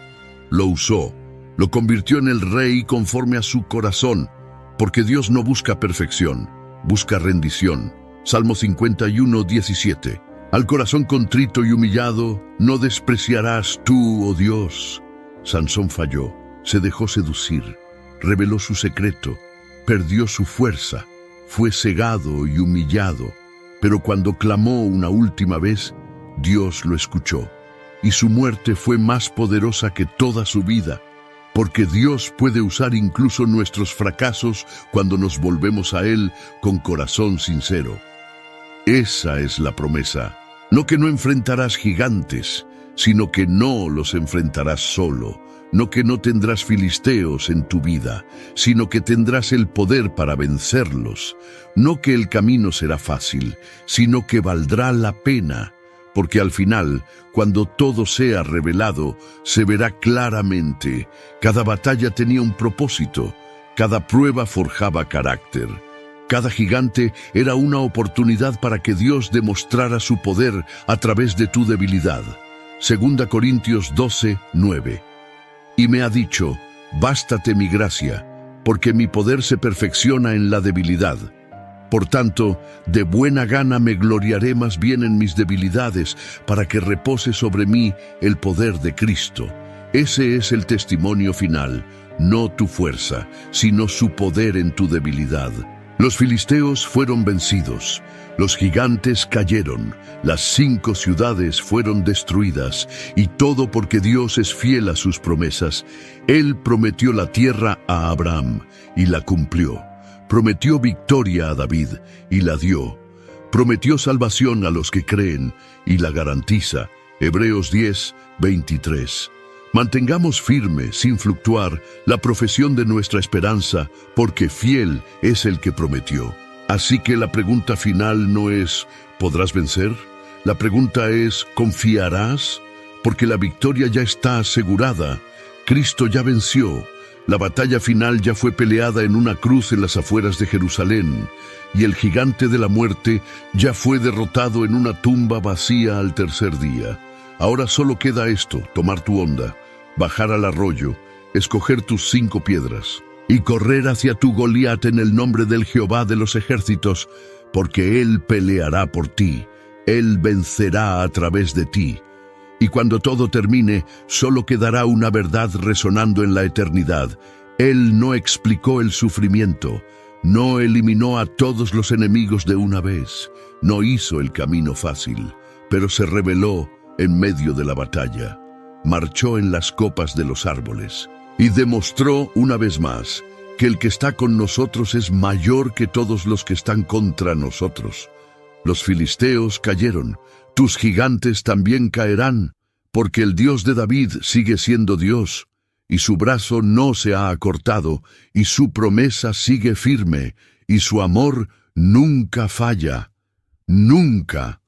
Lo usó. Lo convirtió en el rey conforme a su corazón. Porque Dios no busca perfección, busca rendición. Salmo 51, 17. Al corazón contrito y humillado, no despreciarás tú, oh Dios. Sansón falló, se dejó seducir, reveló su secreto, perdió su fuerza, fue cegado y humillado. Pero cuando clamó una última vez, Dios lo escuchó, y su muerte fue más poderosa que toda su vida, porque Dios puede usar incluso nuestros fracasos cuando nos volvemos a Él con corazón sincero. Esa es la promesa. No que no enfrentarás gigantes, sino que no los enfrentarás solo. No que no tendrás filisteos en tu vida, sino que tendrás el poder para vencerlos. No que el camino será fácil, sino que valdrá la pena. Porque al final, cuando todo sea revelado, se verá claramente. Cada batalla tenía un propósito, cada prueba forjaba carácter. Cada gigante era una oportunidad para que Dios demostrara su poder a través de tu debilidad. 2 Corintios 12, 9. Y me ha dicho, bástate mi gracia, porque mi poder se perfecciona en la debilidad. Por tanto, de buena gana me gloriaré más bien en mis debilidades, para que repose sobre mí el poder de Cristo. Ese es el testimonio final, no tu fuerza, sino su poder en tu debilidad. Los filisteos fueron vencidos, los gigantes cayeron, las 5 ciudades fueron destruidas, y todo porque Dios es fiel a sus promesas. Él prometió la tierra a Abraham, y la cumplió. Prometió victoria a David, y la dio. Prometió salvación a los que creen, y la garantiza. Hebreos 10, 23. Mantengamos firme, sin fluctuar, la profesión de nuestra esperanza, porque fiel es el que prometió. Así que la pregunta final no es, ¿podrás vencer? La pregunta es, ¿confiarás? Porque la victoria ya está asegurada. Cristo ya venció. La batalla final ya fue peleada en una cruz en las afueras de Jerusalén, y el gigante de la muerte ya fue derrotado en una tumba vacía al tercer día. Ahora solo queda esto, tomar tu onda, bajar al arroyo, escoger tus 5 piedras y correr hacia tu Goliat en el nombre del Jehová de los ejércitos, porque Él peleará por ti, Él vencerá a través de ti. Y cuando todo termine, solo quedará una verdad resonando en la eternidad. Él no explicó el sufrimiento, No eliminó a todos los enemigos de una vez, no hizo el camino fácil, pero se rebeló en medio de la batalla. Marchó en las copas de los árboles y demostró una vez más que el que está con nosotros es mayor que todos los que están contra nosotros. Los filisteos cayeron, tus gigantes también caerán, porque el Dios de David sigue siendo Dios, y su brazo no se ha acortado, y su promesa sigue firme, y su amor nunca falla, nunca.